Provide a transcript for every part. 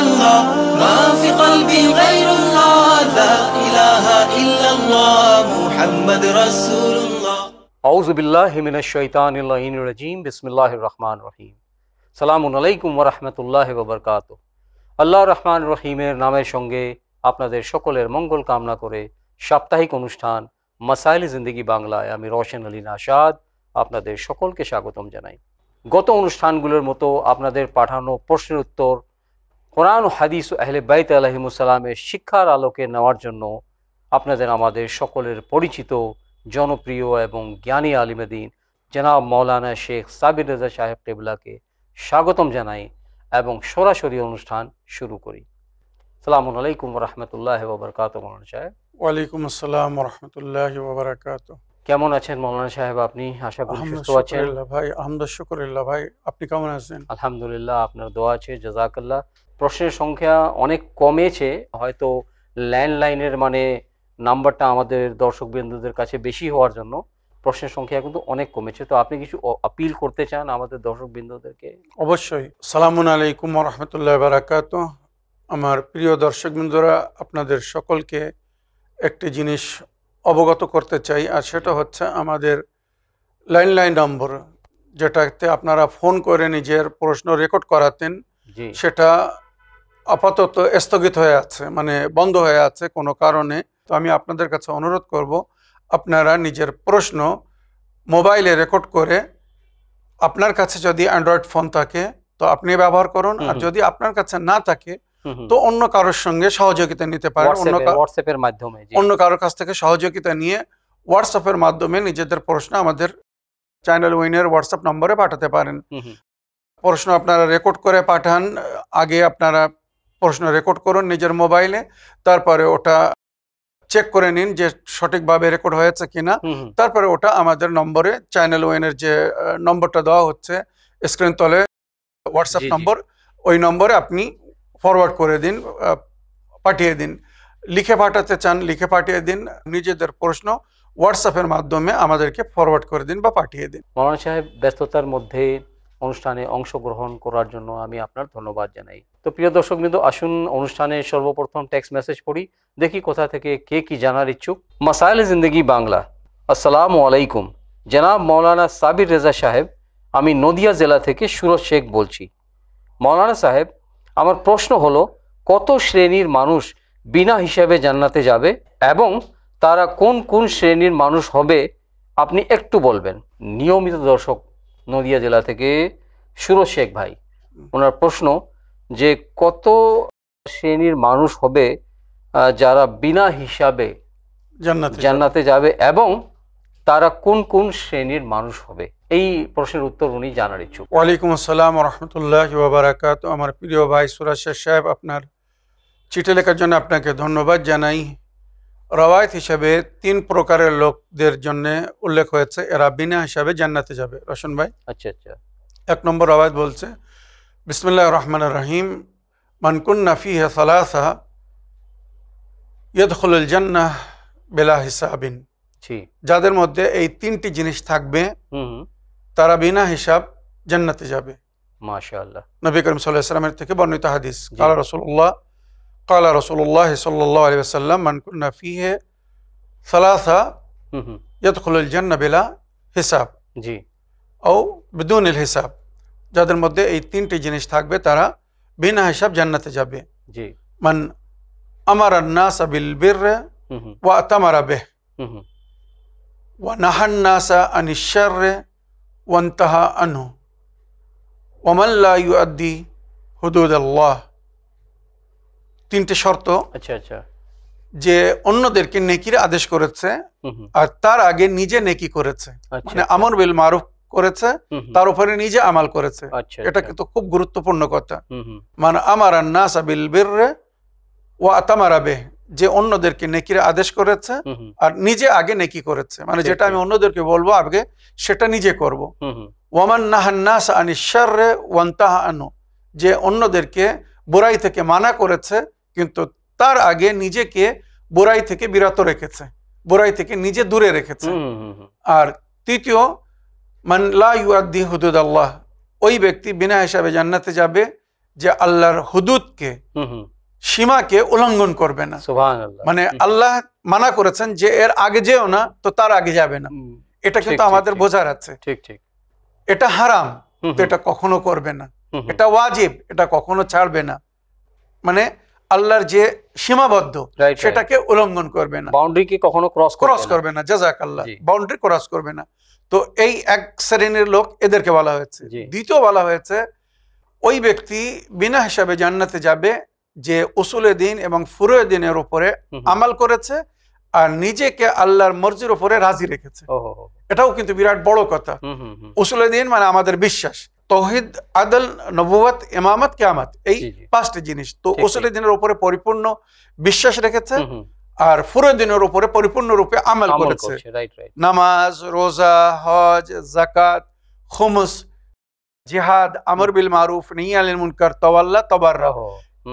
الله ما في قلبي غير الله لا إله إلا الله محمد رسول الله আউযু বিল্লাহি মিনাশ শাইতানির রাজিম বিসমিল্লাহির রহমানির রহিম সালামুন আলাইকুম ওয়া রাহমাতুল্লাহি ওয়া বারাকাতুহু। আল্লাহর রহমান রহিমের নামের সঙ্গে আপনাদের সকলের মঙ্গল কামনা করে সাপ্তাহিক অনুষ্ঠান মাসাইল জিন্দেগি বাংলায় আমি রওশন আলী নাশাদ আপনাদের সকলকে স্বাগতম জানাই। গত অনুষ্ঠানগুলোর মতো আপনাদের পাঠানো প্রশ্নের উত্তর কোরআন ও হাদিস ও আহলে বাইত আলাইহিমুস সালামের শিক্ষার আলোকে নেওয়ার জন্য আপনাদের আমাদের সকলের পরিচিত জনপ্রিয় এবং জ্ঞানী আলিমে দ্বীন জনাব মাওলানা শেখ সাবির রেজা সাহেব কিবলাকে স্বাগতম জানাই এবং সরাসরি অনুষ্ঠান শুরু করি। আসসালামু আলাইকুম ওয়া রাহমাতুল্লাহি ওয়া বারাকাতুহু। মাওলানা সাহেব। ওয়ালাইকুম আসসালাম ওয়া রাহমাতুল্লাহি ওয়া বারাকাতুহু। কেমন আছেন মাওলানা সাহেব? আপনি আশা করি সুস্থ আছেন। আলহামদুলিল্লাহ ভাই, আলহামদুলিল্লাহ ভাই, আপনি কেমন আছেন? আলহামদুলিল্লাহ, আপনার দোয়া আছে, জাযাকাল্লাহ। প্রশ্নের সংখ্যা অনেক কমেছে, হয়তো ল্যান্ডলাইনের নাম্বারটা আমাদের দর্শকবৃন্দদের কাছে বেশি হওয়ার জন্য প্রশ্নের সংখ্যা কিন্তু অনেক কমেছে। তো আপনি কিছু আপিল করতে চান আমাদের দর্শকবৃন্দদেরকে? অবশ্যই। আসসালামু আলাইকুম ওয়া রাহমাতুল্লাহি ওয়া বারাকাতুহু। আমার প্রিয় দর্শকবৃন্দরা, আপনাদের সকলকে একটি জিনিস অবগত করতে চাই, আর সেটা হচ্ছে আমাদের ল্যান্ডলাইন নম্বর, যেটাতে আপনারা ফোন করে নিজের প্রশ্ন রেকর্ড করাতেন, সেটা আপাতত স্থগিত হয়ে আছে, বন্ধ হয়ে আছে কোনো কারণে। তো আমি আপনাদের কাছে অনুরোধ করব, আপনারা নিজের প্রশ্ন মোবাইলে রেকর্ড করে, আপনার কাছে যদি অ্যান্ড্রয়েড ফোন থাকে তো আপনি ব্যবহার করুন, আর যদি আপনার কাছে না থাকে তো অন্য কারোর সঙ্গে সহযোগিতা নিতে পারেন, হোয়াটসঅ্যাপের মাধ্যমে অন্য কারোর কাছ থেকে সহযোগিতা নিয়ে হোয়াটসঅ্যাপের মাধ্যমে নিজেদের প্রশ্ন আমাদের চ্যানেল উইনের হোয়াটসঅ্যাপ নম্বরে পাঠাতে পারেন। প্রশ্ন আপনারা রেকর্ড করে পাঠান। আগে আপনারা প্রশ্ন রেকর্ড করুন নিজের মোবাইলে, তারপরে ওটা চেক করে নিন যে সঠিকভাবে রেকর্ড হয়েছে কিনা। তারপরে ওটা আমাদের নম্বরে, চ্যানেল ওয়েনের যে নম্বরটা দেওয়া হচ্ছে স্ক্রিন তলে, হোয়াটসঅ্যাপ নম্বর, ওই নম্বরে আপনি ফরওয়ার্ড করে দিন, পাঠিয়ে দিন। লিখে পাঠাতে চান লিখে পাঠিয়ে দিন, নিজেদের প্রশ্ন হোয়াটসঅ্যাপের মাধ্যমে আমাদেরকে ফরওয়ার্ড করে দিন বা পাঠিয়ে দিন। মাওলানা সাহেব, ব্যস্ততার মধ্যে অনুষ্ঠানে অংশগ্রহণ করার জন্য আমি আপনার ধন্যবাদ জানাই। তো প্রিয় দর্শকবৃন্দ, আসুন অনুষ্ঠানে সর্বপ্রথম টেক্সট মেসেজ পড়ি, দেখি কোথা থেকে কে কি জানার ইচ্ছুক। মাসাইল জিন্দেগি বাংলা। আসসালামু আলাইকুম, জনাব মাওলানা সাবির রেজা সাহেব, আমি নদিয়া জেলা থেকে সুরজ শেখ বলছি। মাওলানা সাহেব, আমার প্রশ্ন হলো, কত শ্রেণীর মানুষ বিনা হিসাবে জান্নাতে যাবে এবং তারা কোন কোন শ্রেণীর মানুষ হবে আপনি একটু বলবেন? নিয়মিত দর্শক, নদিয়া জেলা থেকে সুরজ শেখ ভাই, ওনার প্রশ্ন যে কত শ্রেণীর মানুষ হবে যারা বিনা হিসাবে জান্নাতে যাবে এবং তারা কোন কোন শ্রেণীর মানুষ হবে, এই প্রশ্নের উত্তর উনি জানার ইচ্ছুক। ওয়ালাইকুম আসসালাম ওয়া রাহমাতুল্লাহি ওয়া বারাকাতুহু। আমার প্রিয় ভাই সুরজ শেখ সাহেব, আপনার চিঠি লেখার জন্য আপনাকে ধন্যবাদ জানাই। রওয়ায়াত হিসাবে 3 প্রকারের লোকদের জন্য উল্লেখ হয়েছে, এরা বিনা হিসাবে জান্নাতে যাবে। রোশন ভাই, আচ্ছা। 1 নম্বর রওয়ায়াত বলছে, বিসমিল্লাহির রহমানির রহিম, মান কুন্না ফিহি সালাসা ইয়াদখুলুল জান্নাহ বিলা হিসাবিন। যাদের মধ্যে এই 3টি জিনিস থাকবে তারা বিনা হিসাব জান্নাতে যাবে। মাশাআল্লাহ। নবী করিম সাল্লাল্লাহু আলাইহি ওয়াসাল্লামের থেকে বর্ণিত হাদিস। قال رسول الله صلى الله عليه وسلم من كنا فيه ثلاثة يدخل الجنة بلا حساب أو بدون الحساب। যাদের মধ্যে এই 3টি জিনিস থাকবে তারা বিনা হিসাব জান্নাতে যাবে। মান আমারা الناس بالبر وأتمر به ونهى الناس عن الشر وانتهى عنه ومن لا يؤدي حدود الله। 3টি শর্ত। আচ্ছা। যে অন্যদেরকে নেকির আদেশ করেছে আর তার আগে নিজে নেকি করেছে, আমর বিল মারুফ করেছে, তার উপরে নিজে আমাল করেছে। এটা কিন্তু খুব গুরুত্বপূর্ণ কথা। মানে আমারা নাস বিল বিররে ওয়া আতামারা বিহ, যে অন্যদেরকে নেকির আদেশ করেছে আর নিজে আগে নেকি করেছে, যেটা আমি অন্যদেরকে বলবো আগে সেটা নিজে করব। ওয়ামান নাহান নাস আনিশ শাররে ওয়ান্তাহা আনহু, যে অন্যদেরকে বুরাই থেকে মানা করেছে কিন্তু তার আগে নিজেকে বুরাই থেকে বিরত রেখেছে, বুরাই থেকে নিজে দূরে রেখেছে। আর তৃতীয়, মান লা ইউআদ্দি হুদুদাল্লাহ, ওই ব্যক্তি বিনা হিসাবে জান্নাতে যাবে যে আল্লাহর হুদুদকে, সীমাকে উল্লঙ্ঘন করবে না। সুবহানাল্লাহ। মানে আল্লাহ মানা করেছেন যে এর আগে যেও না, তো তার আগে যাবে না, এটা কিন্তু আমাদের বোঝার আছে। ঠিক ঠিক। এটা হারাম, তো এটা কখনো করবে না। এটা ওয়াজিব, এটা কখনো ছাড়বে না। মানে আল্লাহর যে সীমাবদ্ধ সেটাকে উল্লঙ্ঘন করবে না, বাউন্ডারিকে কখনো ক্রস করবে না। জাযাকাল্লাহ। বাউন্ডারি ক্রস করবে না। তো এই এক শ্রেণীর লোক, এদেরকে বলা হয়েছে। দ্বিতীয় বলা হয়েছে ওই ব্যক্তি বিনা হিসাবে জান্নাতে যাবে যে উসুলে দিন এবং ফুরুয়ে দিনের উপরে আমাল করেছে আর নিজেকে আল্লাহর মর্জির উপরে রাজি রেখেছে। এটাও কিন্তু বিরাট বড় কথা। উসুলে দিন মানে আমাদের বিশ্বাস, তৌহিদ, আদল, নবুয়ত, ইমামত, কিয়ামত, এই পাঁচটি জিনিস। তো উসুলে দিনের উপরে পরিপূর্ণ বিশ্বাস রেখেছে আর ফুরুয়ে দিনের উপরে পরিপূর্ণ রূপে আমাল করেছে। নামাজ, রোজা, হজ, যাকাত, খুমস, জিহাদ, আমর বিল মারুফ, নাহি আনিল মুনকার, তাওয়াল্লা, তাবাররা,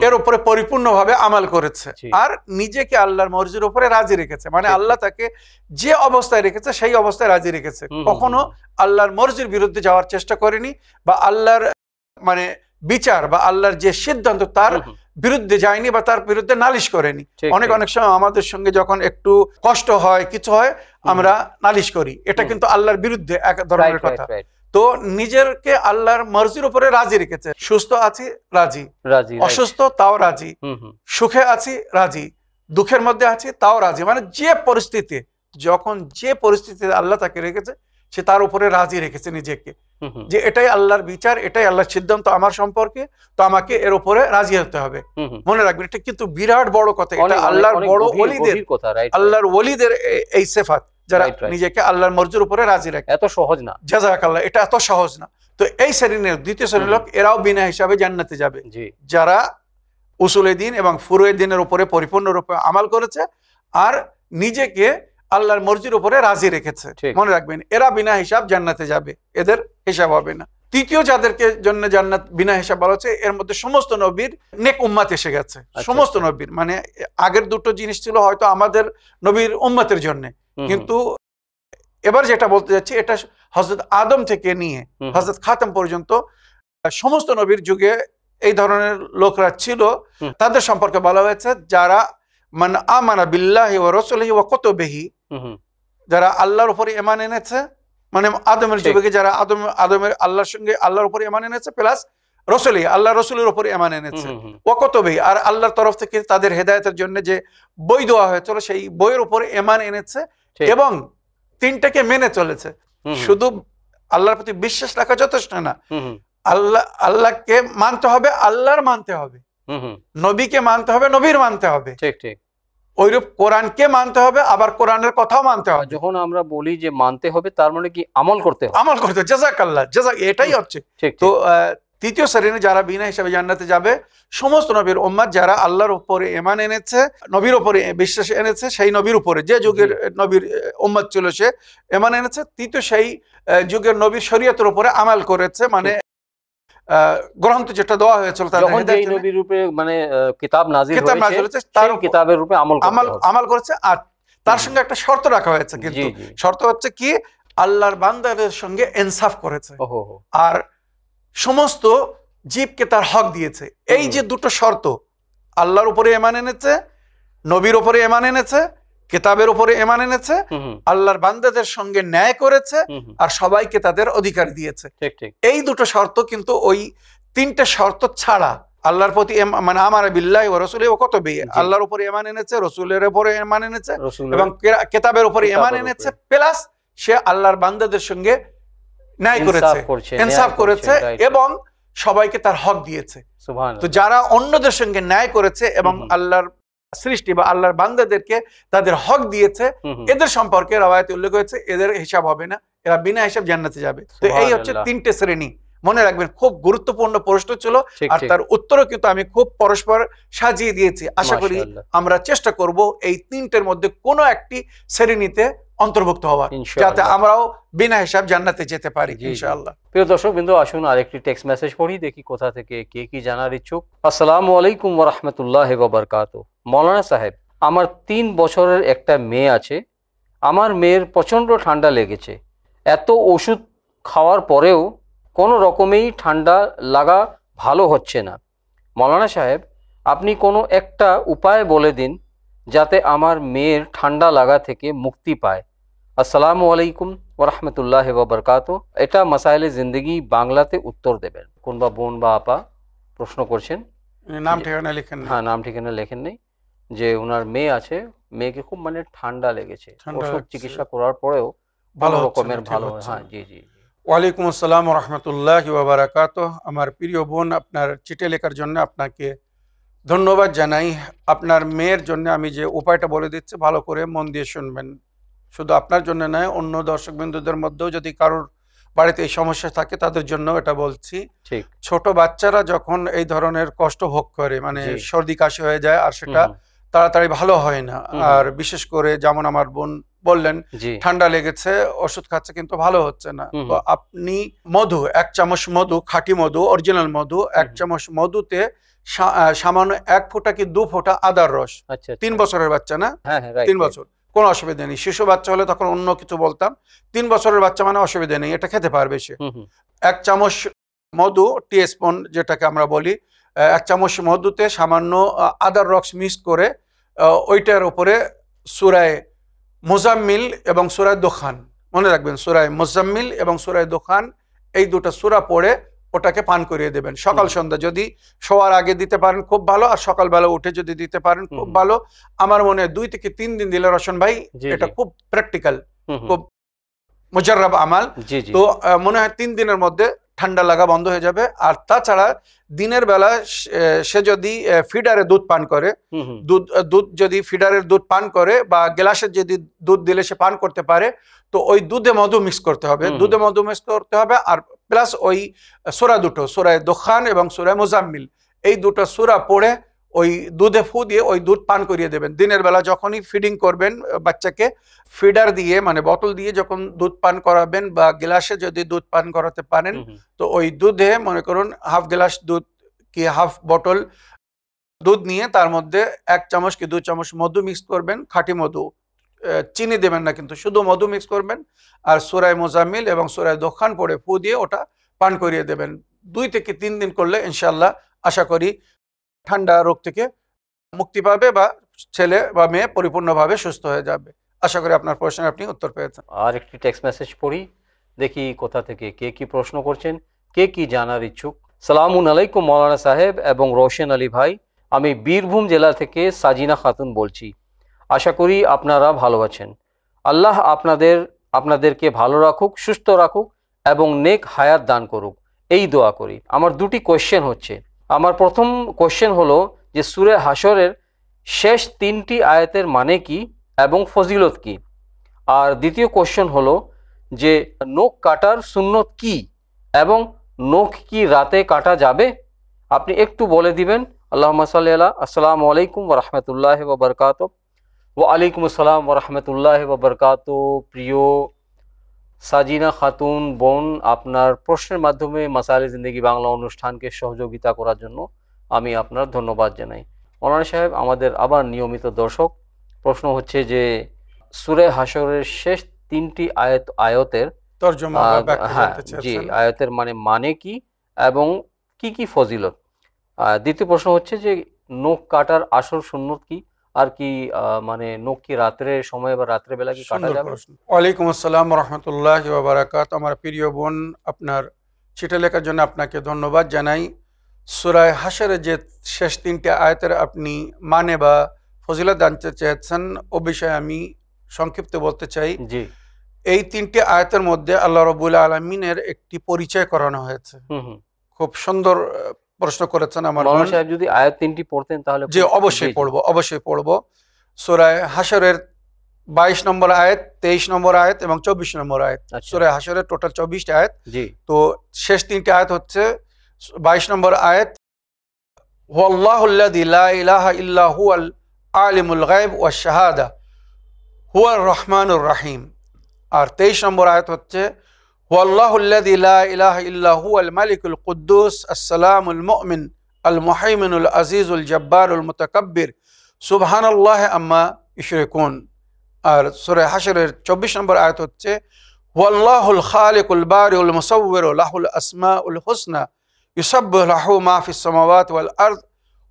এর উপরে পরিপূর্ণভাবে আমাল করেছে আর নিজেকে আল্লাহর মর্জির উপরে রাজি রেখেছে। মানে আল্লাহ তাকে যে অবস্থায় রেখেছে সেই অবস্থায় রাজি রেখেছে, কখনো আল্লাহর মর্জির বিরুদ্ধে যাওয়ার চেষ্টা করেনি বা আল্লাহর মানে বিচার বা আল্লাহর যে সিদ্ধান্ত তার বিরুদ্ধে যায়নি বা তার বিরুদ্ধে নালিশ করেনি। অনেক সময় আমাদের সঙ্গে যখন একটু কষ্ট হয়, কিছু হয়, আমরা নালিশ করি, এটা কিন্তু আল্লাহর বিরুদ্ধে এক ধরনের কথা। তো নিজেরকে আল্লাহর মর্জির উপরে রাজি রেখেছে। সুস্থ আছি রাজি, অসুস্থ তাও রাজি, সুখে আছি রাজি, দুঃখের মধ্যে আছি তাও রাজি। মানে যে পরিস্থিতি, যখন যে পরিস্থিতিতে আল্লাহ তাকে রেখেছে সে তার উপরে রাজি রেখেছে নিজেকে, যে এটাই আল্লাহর বিচার, এটাই আল্লাহর সিদ্ধান্ত আমার সম্পর্কে, তো আমাকে এর উপরে রাজি হতে হবে। মনে রাখবেন, এটা কিন্তু বিরাট বড় কথা। এটা আল্লাহর বড় ওলিদের, আল্লাহর ওলিদের এই সিফাত, যারা নিজেকে আল্লাহর মর্জির উপরে রাজি রাখে। এত সহজ না, জাযাকাল্লাহ। এটা এত সহজ না। তো এই শ্রেণীর দ্বিতীয় শ্রেণীর লোক, এরাও বিনা হিসাবে জান্নাতে যাবে, যারা উসুলে দিন এবং ফুরুয়ে দিনের উপরে পরিপূর্ণরূপে আমাল করেছে আর নিজেকে আল্লাহর মর্জির উপরে রাজি রেখেছে। মনে রাখবেন, এরা বিনা হিসাব জান্নাতে যাবে, এদের হিসাব হবে না। তৃতীয় যাদেরকে জন্য জান্নাত বিনা হিসাব বলা হচ্ছে, এর মধ্যে সমস্ত নবীর নেক উম্মত এসে গেছে। সমস্ত নবীর, মানে আগের দুটো জিনিস ছিল হয়তো আমাদের নবীর উম্মতের জন্য, কিন্তু এবার যেটা বলতে যাচ্ছি এটা হযরত আদম থেকে নিয়ে হযরত খাতাম পর্যন্ত সমস্ত নবীর যুগে এই ধরনের লোকরা ছিল। তাদের সম্পর্কে বলা হয়েছে যারা মান আমানা বিল্লাহি ওয়া রাসূলিহি ওয়া কুতুবিহি, যারা আল্লাহর উপরে ঈমান এনেছে, মানে আদমের যুগে যারা আদমের আল্লাহর সঙ্গে আল্লাহর উপরে ঈমান এনেছে, প্লাস রাসূলি, আল্লাহ রাসূলের উপরে ঈমান এনেছে, ওয়া কুতুবিহি, আর আল্লাহর তরফ থেকে তাদের হেদায়েতের জন্য যে বই দেওয়া হয়েছিল সেই বইয়ের উপরে ঈমান এনেছে এবং তিনটাকে মেনে চলেছে। শুধু আল্লাহর প্রতি বিশ্বাস রাখা যথেষ্ট না, আল্লাহকে মানতে হবে, আল্লাহর মানতে হবে, নবীকে মানতে হবে, নবীর মানতে হবে, ঠিক ঠিক ওইরূপ কোরআনকে মানতে হবে, আবার কোরআনের কথাও মানতে হবে। যখন আমরা বলি যে মানতে হবে, তার মানে কি আমল করতে হবে, আমল করতে হবে। জাযাকাল্লাহ, এটাই হচ্ছে। তো তৃতীয় শ্রেণী যারা বিনা হিসাবে জান্নাতে যাবে, সমস্ত নবীর উম্মত যারা আল্লাহর উপরে ঈমান এনেছে, নবীর উপরে বিশ্বাস এনেছে, সেই নবীর উপরে যে যুগের নবীর উম্মত ছিল সে ঈমান এনেছে। তৃতীয় সেই যুগের নবীর শরীয়তের উপরে আমল করেছে, মানে গ্রন্থ যেটা দেওয়া হয়েছিল নবীর রূপে, মানে কিতাব নাযিল হয়েছে তার কিতাবের রূপে আমল করেছে। আর তার সঙ্গে একটা শর্ত রাখা হয়েছে, কিন্তু শর্ত হচ্ছে কি, আল্লাহর বান্দাদের সঙ্গে ইনসাফ করেছে আর সমস্ত জীবকে তার হক দিয়েছে। এই যে দুটো শর্ত, আল্লাহর উপরে ঈমান এনেছে, নবীর উপরে ঈমান এনেছে, কিতাবের উপরে ঈমান এনেছে, আল্লাহর বান্দাদের সঙ্গে ন্যায় করেছে আর সবাইকে তাদের অধিকার দিয়েছে। এই দুটো শর্ত কিন্তু ওই তিনটে শর্ত ছাড়া আল্লাহর প্রতি, মানে আমারা বিল্লাহি ওয়া রাসূলিহি ওয়া কুতুবিহি, আল্লাহর উপরে ঈমান এনেছে, রাসূলের উপরে ঈমান এনেছে এবং কিতাবের উপরে ঈমান এনেছে, প্লাস সে আল্লাহর বান্দাদের সঙ্গে ন্যায় করেছে, ইনসাফ করেছে এবং সবাইকে তার হক দিয়েছে। তো যারা অন্যদের সঙ্গে ন্যায় করেছে এবং আল্লাহর সৃষ্টি বা আল্লাহর বান্দাদেরকে তাদের হক দিয়েছে, এদের সম্পর্কে রাওয়ায়াতে উল্লেখ হয়েছে এদের হিসাব হবে না, এরা বিনা হিসাব জান্নাতে যাবে। তো এই হচ্ছে তিনটে শ্রেণী। মনে রাখবেন, খুব গুরুত্বপূর্ণ প্রশ্ন ছিল আর তার উত্তরও কিন্তু আমি খুব পরস্পর সাজিয়ে দিয়েছি। আশা করি আমরা চেষ্টা করব এই তিনটের মধ্যে কোনো একটি শ্রেণীতে অন্তর্ভুক্ত হওয়ার, যাতে আমরাও বিনা হিসাব জান্নাতে যেতে পারি ইনশাআল্লাহ। প্রিয় দর্শক বিন্দু, আসুন আরেকটি টেক্সট মেসেজ পড়ি, দেখি কোথা থেকে কে কি জানার ইচ্ছুক। আসসালামু আলাইকুম ওয়া রাহমাতুল্লাহি ওয়া বারাকাতুহু। মৌলানা সাহেব, আমার 3 বছরের একটা মেয়ে আছে। আমার মেয়ের প্রচণ্ড ঠান্ডা লেগেছে। এত ওষুধ খাওয়ার পরেও কোনো রকমেই ঠান্ডা লাগা ভালো হচ্ছে না। মৌলানা সাহেব, আপনি কোনো একটা উপায় বলে দিন যাতে আমার মেয়ের ঠান্ডা লাগা থেকে মুক্তি পায়। আসসালামু আলাইকুম ওরহমতুল্লাহ ওবরকাত। এটা মাসাইলে জিন্দগি, বাংলাতে উত্তর দেবেন। কোন বা বোন বা আপা প্রশ্ন করছেন, নাম ঠিকানা লিখেন? হ্যাঁ, নাম ঠিকানা লেখেন নেই। যে ওনার মেয়ে আছে, মেয়েকে খুব মানে ঠান্ডা লেগেছে, ওষুধ চিকিৎসা করার পরেও ভালো রকমের ভালো। হ্যাঁ, জি জি। ওয়ালাইকুম আসসালাম রহমতুল্লাহি ওয়া বারাকাতুহু। আমার প্রিয় বোন, আপনার চিঠি লেখার জন্য আপনাকে ধন্যবাদ জানাই। আপনার মেয়ের জন্য আমি যে উপায়টা বলে দিচ্ছি, ভালো করে মন দিয়ে শুনবেন। শুধু আপনার জন্য নয়, অন্য দর্শকবৃন্দদের মধ্যেও যদি কারোর বাড়িতে এই সমস্যা থাকে তাদের জন্য এটা বলছি। ছোট বাচ্চারা যখন এই ধরনের কষ্ট ভোগ করে, মানে সর্দি কাশি হয়ে যায় আর সেটা তাড়াতাড়ি ভালো হয় না, আর বিশেষ করে যেমন আমার বোন বললেন ঠান্ডা লেগেছে, ওষুধ খাচ্ছে কিন্তু ভালো হচ্ছে না, তো আপনি মধু, 1 চামচ মধু, খাঁটি মধু, অরিজিনাল মধু, 1 চামচ মধুতে সামান্য 1 ফোঁটা কি 2 ফোঁটা আদার রস, 3 বছরের বাচ্চা না? 3 বছর, কোনো অসুবিধা নেই। শিশু বাচ্চা হলে তখন অন্য কিছু বলতাম, 3 বছরের বাচ্চা মানে অসুবিধা নেই, এটা খেতে পারবে সে। 1 চামচ মধু, টিস্পুন যেটাকে আমরা বলি, 1 চামচ মধুতে সামান্য আদার রস মিক্স করে ওইটার উপরে সূরায়ে মুজাম্মিল এবং সূরায়ে দুখান, মনে রাখবেন সূরায়ে মুজাম্মিল এবং সূরায়ে দুখান, এই দুটো সূরা পড়ে ওটাকে পান করিয়ে দেবেন সকাল সন্ধ্যা। যদি শোয়ার আগে দিতে পারেন খুব ভালো, আর সকালবেলা উঠে যদি দিতে পারেন খুব ভালো। আমার মনে হয় 2 থেকে 3 দিন দিলে রোশন ভাই, এটা খুব প্র্যাকটিক্যাল, খুব মুজাররাব আমাল। তো মনে হয় 3 দিনের মধ্যে ঠান্ডা লাগা বন্ধ হয়ে যাবে। আর তাছাড়া দিনের বেলা সে যদি ফিডারে দুধ পান করে, দুধ যদি ফিডারের দুধ পান করে বা গ্লাসের যদি দুধ দিলে সে পান করতে পারে, তো ওই দুধে মধু মিক্স করতে হবে, দুধে মধু মিক্স করতে হবে। আর প্লাস ওই সূরা দুটো, সূরায়ে দুখান এবং সূরায়ে মুজাম্মিল, এই দুটো সূরা পড়ে ওই দুধে ফু দিয়ে ওই দুধ পান করিয়ে দেবেন। দিনের বেলা যখনই ফিডিং করবেন বাচ্চাকে, ফিডার দিয়ে মানে বোতল দিয়ে যখন দুধ পান করাবেন বা গ্লাসে যদি দুধ পান করাতে পারেন, তো ওই দুধে মনে করুন হাফ গ্লাস দুধ কি হাফ বোতল দুধ নিয়ে তার মধ্যে 1 চামচ কি 2 চামচ মধু মিক্স করবেন, খাঁটি মধু, চিনি দেবেন না কিন্তু, শুধু মধু মিক্স করবেন। আর সূরায়ে মুজাম্মিল এবং সূরায়ে দুখান পড়ে ফু দিয়ে ওটা পান করিয়ে দেবেন। 2 থেকে 3 দিন করলে ইনশাআল্লাহ আশা করি ঠান্ডা রোগ থেকে মুক্তি পাবে বা ছেলে বা মেয়ে পরিপূর্ণভাবে সুস্থ হয়ে যাবে। আশা করি আপনার প্রশ্নের আপনি উত্তর পেয়েছেন। আর একটি টেক্সট মেসেজ পড়ি, দেখি কোথা থেকে কে কি প্রশ্ন করছেন, কে কি জানার ইচ্ছুক। সালামুন আলাইকুম মৌলানা সাহেব এবং রোশন আলী ভাই, আমি বীরভূম জেলা থেকে সাজিনা খাতুন বলছি। আশা করি আপনারা ভালো আছেন। আল্লাহ আপনাদেরকে ভালো রাখুক, সুস্থ রাখুক এবং নেক হায়াত দান করুক, এই দোয়া করি। আমার 2টি কোয়েশ্চেন হচ্ছে। আমার প্রথম কোয়েশ্চেন হলো যে সূরা হাশরের শেষ 3টি আয়াতের মানে কি এবং ফজিলত কি। আর দ্বিতীয় কোয়েশ্চেন হলো যে নখ কাটার সুন্নত কি এবং নখ কি রাতে কাটা যাবে, আপনি একটু বলে দিবেন। আল্লাহুম্মা সাল্লি আলা। আসসালামু আলাইকুম ওয়া রাহমাতুল্লাহি ওয়া বারাকাতুহু। ওয়া আলাইকুম আসসালাম ওয়া রাহমাতুল্লাহি ওয়া বারাকাতুহু। প্রিয় সাজিনা খাতুন বোন, আপনার প্রশ্নের মাধ্যমে মাসাইলে জিন্দেগি বাংলা অনুষ্ঠানকে সহযোগিতা করার জন্য আমি আপনার ধন্যবাদ জানাই। মৌলানা সাহেব, আমাদের আবার নিয়মিত দর্শক, প্রশ্ন হচ্ছে যে সূরা হাশরের শেষ 3টি আয়াতের তরজমা বা ব্যাখ্যা জানতে চাচ্ছেন। জি, আয়াতের মানে কি এবং কি কি ফজিলত। দ্বিতীয় প্রশ্ন হচ্ছে যে নখ কাটার আসল সুন্নত কি, আর কি মানে নখ কি রাত্রে সময় বা রাত্রে বেলা কি কাটা যাবে? ওয়ালাইকুম আসসালাম ওয়া রাহমাতুল্লাহি ওয়া বারাকাতুহু। আমার প্রিয় বোন, আপনার চিঠি লেখার জন্য আপনাকে ধন্যবাদ জানাই। সূরা হাশরের যে শেষ 3টি আয়াতের আপনি মানে বা ফজিলত জানতে চেয়েছেন, ও বিষয়ে আমি সংক্ষিপ্ত বলতে চাই। জি, এই 3টি আয়াতের মধ্যে আল্লাহ রাব্বুল আলামিনের একটি পরিচয় করানো হয়েছে। খুব সুন্দর প্রশ্ন করেছেন আমার বোন। মৌলানা সাহেব যদি আয়াত 3টি পড়তেন তাহলে। জি, অবশ্যই পড়বো। সূরা হাশরের 22 নম্বর আয়াত, 23 নম্বর আয়াত এবং 24 নম্বর আয়াত। সূরা হাশরের টোটাল 24টি আয়াত। জি, তো শেষ 3টি আয়াত হচ্ছে 22 নম্বর আয়াত, হুয়াল্লাহুল্লাযী লা ইলাহা ইল্লা হুয়াল আলিমুল গায়ব ওয়াশ শাহাদা হুয়ার রহমানুর রহিম। আর 23 নম্বর আয়াত হচ্ছে হুয়াল্লাহুল্লাযী লা ইলাহা ইল্লা হুয়াল মালিকুল কুদ্দুস আসসালামুল মুমিন আল মুহাইমিনুল আজিজুল জব্বারুল মুতাকাব্বির সুবহানাল্লাহি আম্মা ইউশরিকুন। আর সূরা হাশরের 24 নম্বর আয়াত হচ্ছে হুয়াল্লাহুল খালিকুল বারিউল মুসাউবিরু লাহুল আসমাউল হুসনা ইউসাব্বিহু লাহু মা ফিস সামাওয়াতি ওয়াল আরদ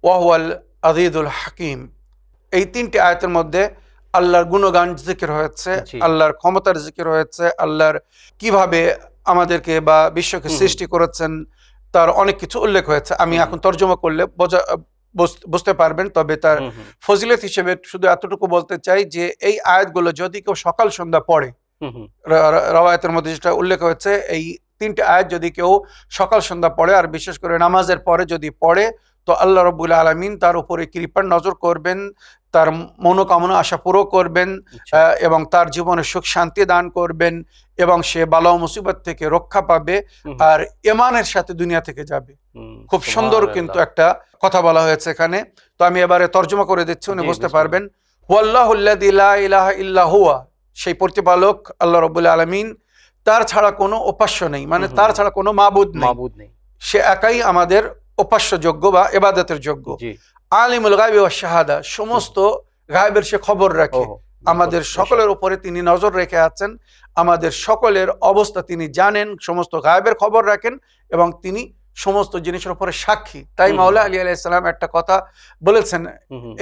ওয়া হুয়াল আযীযুল হাকীম। এই তিনটি আয়াতের মধ্যে আল্লাহর গুণগান জিকির হয়েছে, আল্লাহর ক্ষমতার জিকির হয়েছে, আল্লাহর কিভাবে আমাদেরকে বা বিশ্বকে সৃষ্টি করেছেন তার অনেক কিছু উল্লেখ হয়েছে। আমি এখন তর্জমা করলে বুঝতে পারবেন, তবে তার ফজিলত হিসেবে শুধু এতটুকু বলতে চাই যে এই আয়াতগুলো যদি কেউ সকাল সন্ধ্যা পড়ে, রওয়ায়াতের মধ্যে যেটা উল্লেখ হয়েছে, এই তিনটে আয়াত যদি কেউ সকাল সন্ধ্যা পড়ে আর বিশেষ করে নামাজের পরে যদি পড়ে, তো আল্লাহ রাব্বুল আলামিন তার উপরে কৃপার নজর করবেন, তার মনোকামনা আশা পুরো করবেন এবং তার জীবনে সুখ শান্তি দান করবেন এবং সে বালা মুসিবত থেকে রক্ষা পাবে আর ঈমানের সাথে দুনিয়া থেকে যাবে। খুব সুন্দর কিন্তু একটা কথা বলা হয়েছে এখানে। তো আমি এবারে তর্জমা করে দিচ্ছি, উনি বুঝতে পারবেন। ওয়াল্লাহুল্লাযী লা ইলাহা ইল্লা হুয়া, সেই প্রতিপালক আল্লাহ রাব্বুল আলামিন, তার ছাড়া কোনো উপাস্য নেই, মানে তার ছাড়া কোনো মাবুদ নেই, সে একাই আমাদের উপাস্যযোগ্য বা ইবাদতের যোগ্য। আলিমুল গায়বি ওয়াশ শাহাদা, সমস্ত গায়বের সে খবর রাখে, আমাদের সকলের উপরে তিনি নজর রেখে আছেন, আমাদের সকলের অবস্থা তিনি জানেন, সমস্ত গায়বের খবর রাখেন এবং তিনি সমস্ত জিনিসের উপরে সাক্ষী। তাই মাওলা আলী আলাইহিস সালাম একটা কথা বলেছেন,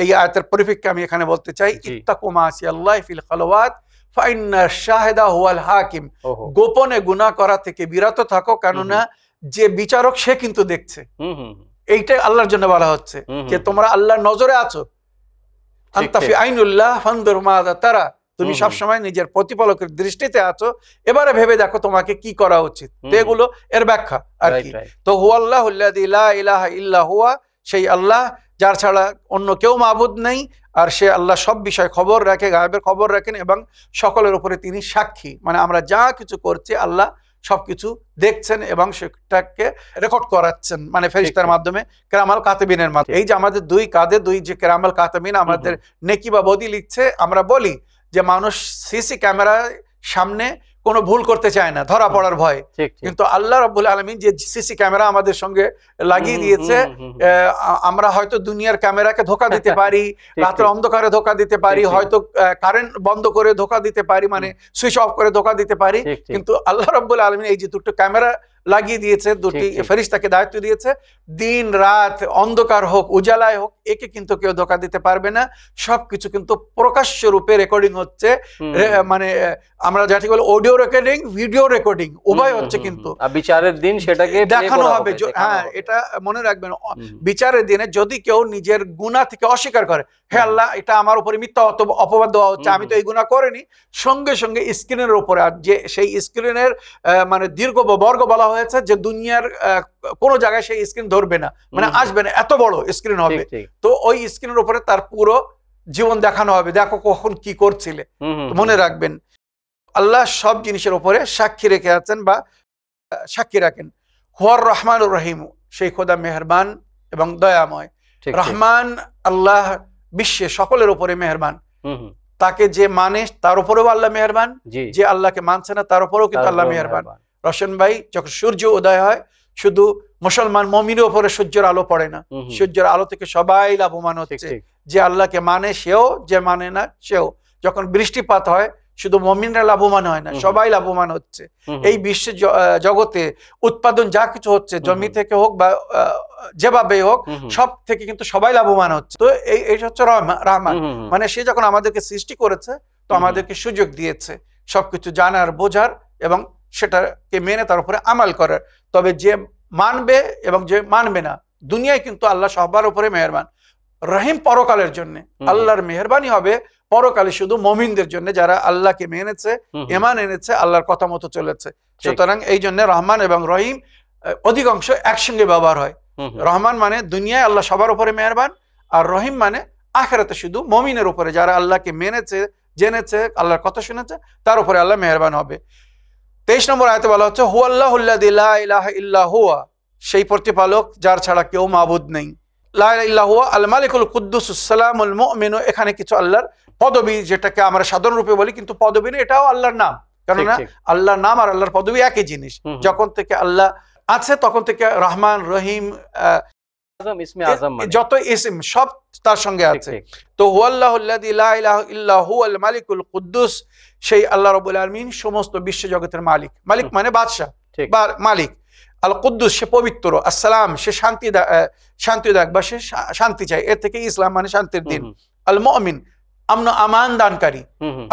এই আয়াতের পরিপ্রেক্ষিতে আমি এখানে বলতে চাই, ইত্তাকু মাসিয়াল্লাহি ফিল খালওয়াত ফাইন্না শাহিদা হুয়াল হাকিম, গোপনে গুনাহ করা থেকে বিরত থাকো, কেননা যে বিচারক সে কিন্তু দেখছে। এইটাই আল্লাহর জন্য বলা হচ্ছে যে তোমরা আল্লাহর নজরে আছো, আনতা ফি আইনুল্লাহ ফানদুর মাযা তারা, তুমি সবসময় নিজের প্রতিপালকের দৃষ্টিতে আছো, এবারে ভেবে দেখো তোমাকে কি করা উচিত। তো এগুলো এর ব্যাখ্যা আর কি। তো হুয়াল্লাহুল্লাযী লা ইলাহা ইল্লা হুয়া, সেই আল্লাহ যার ছাড়া অন্য কেউ মাবুদ নেই, আর সে আল্লাহ সব বিষয় খবর রাখে, গায়েবের খবর রাখেন এবং সকলের উপরে তিনি সাক্ষী, মানে আমরা যা কিছু করছি আল্লাহ সবকিছু দেখছেন এবং সেটাকে রেকর্ড করাচ্ছেন, মানে ফেরেশতার মাধ্যমে, কেরামাল কাতিবিনের মাধ্যমে। এই যে আমাদের দুই কাঁধে দুই যে কেরামাল কাতিবিন আমাদের নেকি বা বদি লিখছে, আমরা বলি যে মানুষ সিসি ক্যামেরার সামনে কোনো ভুল করতে চায় না ধরা পড়ার ভয়, কিন্তু আল্লাহ রাব্বুল আলামিন যে সিসি ক্যামেরা আমাদের সঙ্গে লাগিয়ে দিয়েছে, আমরা হয়তো দুনিয়ার ক্যামেরাকে ধোঁকা দিতে পারি, রাতের অন্ধকারে ধোঁকা দিতে পারি, হয়তো কারেন্ট বন্ধ করে ধোঁকা দিতে পারি, মানে সুইচ অফ করে ধোঁকা দিতে পারি, কিন্তু আল্লাহ রাব্বুল আলামিন এই যে দুটো ক্যামেরা লাগিয়ে দিয়েছে, দুটি ফেরেশতাকে দায়িত্ব দিয়েছে, দিন রাত অন্ধকার হোক উজালায় হোক, একে কিন্তু কেউ ধোঁকা দিতে পারবে না। সবকিছু কিন্তু প্রকাশ্য রূপে রেকর্ডিং হচ্ছে, মানে আমরা যেটা বলি অডিও রেকর্ডিং, ভিডিও রেকর্ডিং, উভয় হচ্ছে, কিন্তু বিচারের দিন সেটাকে দেখানো হবে। হ্যাঁ, এটা মনে রাখবেন, বিচারের দিনে যদি কেউ নিজের গুনাহ থেকে অস্বীকার করে, হে আল্লাহ এটা আমার উপরে মিথ্যা অপবাদ দেওয়া হচ্ছে, আমি তো এই গুনাহ করিনি, সঙ্গে সঙ্গে স্ক্রিনের উপরে, আর যে সেই স্ক্রিনের মানে দীর্ঘ বর্গ বলা হয়েছে যে দুনিয়ার কোন জায়গায় সেই স্ক্রিন ধরবে না, মানে আসবে না, এত বড় স্ক্রিন হবে। তো ওই স্ক্রিনের উপরে তার পুরো জীবন দেখানো হবে, দেখো কখন কি করছিলে। মনে রাখবেন আল্লাহ সব জিনিসের উপরে সাক্ষী রেখে আছেন বা সাক্ষী রাখেন। হুয়ার রহমানুর রহিম, সেই খোদা মেহেরবান এবং দয়াময়। রহমান আল্লাহ বিশ্বে সকলের উপরে মেহেরবান, তাকে যে মানে তার উপরেও আল্লাহ মেহেরবান, যে আল্লাহকে মানছে না তার উপরেও কিন্তু আল্লাহ মেহেরবান। রোশন ভাই, যখন সূর্য উদয় হয় শুধু মুসলমান মুমিনের উপরে সূর্যের আলো পড়ে না, সূর্যের আলো থেকে সবাই লাভবান হচ্ছে, যে আল্লাহকে মানে সেও, যে মানে না সেও। যখন বৃষ্টিপাত হয় শুধু মুমিনরা লাভবান হয় না, সবাই লাভবান হচ্ছে। এই বিশ্ব জগতে উৎপাদন যা কিছু হচ্ছে, জমি থেকে হোক বা যেভাবে হোক, সব থেকে কিন্তু সবাই লাভবান হচ্ছে। তো এই হচ্ছে রহমান, মানে সে যখন আমাদেরকে সৃষ্টি করেছে তো আমাদেরকে সুযোগ দিয়েছে সবকিছু জানার, বোঝার এবং সেটাকে মেনে তার উপরে আমাল করার। তবে যে মানবে এবং যে মানবে না, দুনিয়ায় কিন্তু আল্লাহ সবার উপরে মেহেরবান। রহিম পরকালের জন্য, আল্লাহর মেহেরবানি হবে পরকালে শুধু মুমিনদের জন্য, যারা আল্লাহকে মেনেছে, ঈমান এনেছে, আল্লাহর কথা মতো চলেছে। সুতরাং এই জন্য রহমান এবং রহিম অধিকাংশ একসঙ্গে ব্যবহার হয়। রহমান মানে দুনিয়ায় আল্লাহ সবার উপরে মেহেরবান, আর রহিম মানে আখিরাতে শুধু মুমিনের উপরে, যারা আল্লাহকে মেনেছে, জেনেছে, আল্লাহর কথা শুনেছে, তার উপরে আল্লাহ মেহেরবান হবে। 23 নম্বর আয়াতে বলা হচ্ছে হুয়াল্লাহুল্লাযী লা ইলাহা ইল্লা হুয়া, সেই প্রতিপালক যার ছাড়া কেউ মাবুদ নেই। লা ইলাহা ইল্লা হুয়া আল মালিকুল কুদ্দুসুস সালামুল মুমিনু, এখানে কিছু আল্লাহর পদবী, যেটাকে আমরা সাধারণ রূপে বলি, কিন্তু পদবী না, এটাও আল্লাহর নাম, কেননা আল্লাহর নাম আর আল্লাহর পদবী একই জিনিস। যখন থেকে আল্লাহ আছে তখন থেকে রহমান, রহিম, যত ইসম সব তার সঙ্গে আছে। তো হুয়াল্লাহুল্লাযী লা ইলাহা ইল্লা হুয়াল মালিকুল কুদ্দুস, সেই আল্লাহ রাব্বুল আলামিন সমস্ত বিশ্ব জগতের মালিক। মালিক মানে বাদশা বা মালিক। আল কুদ্দুস সে পবিত্র, আসসালাম সে শান্তিদায়ক বা সে শান্তি চায়, এর থেকে ইসলাম মানে শান্তির দিন। আল মুমিন আমন আমান দানকারী,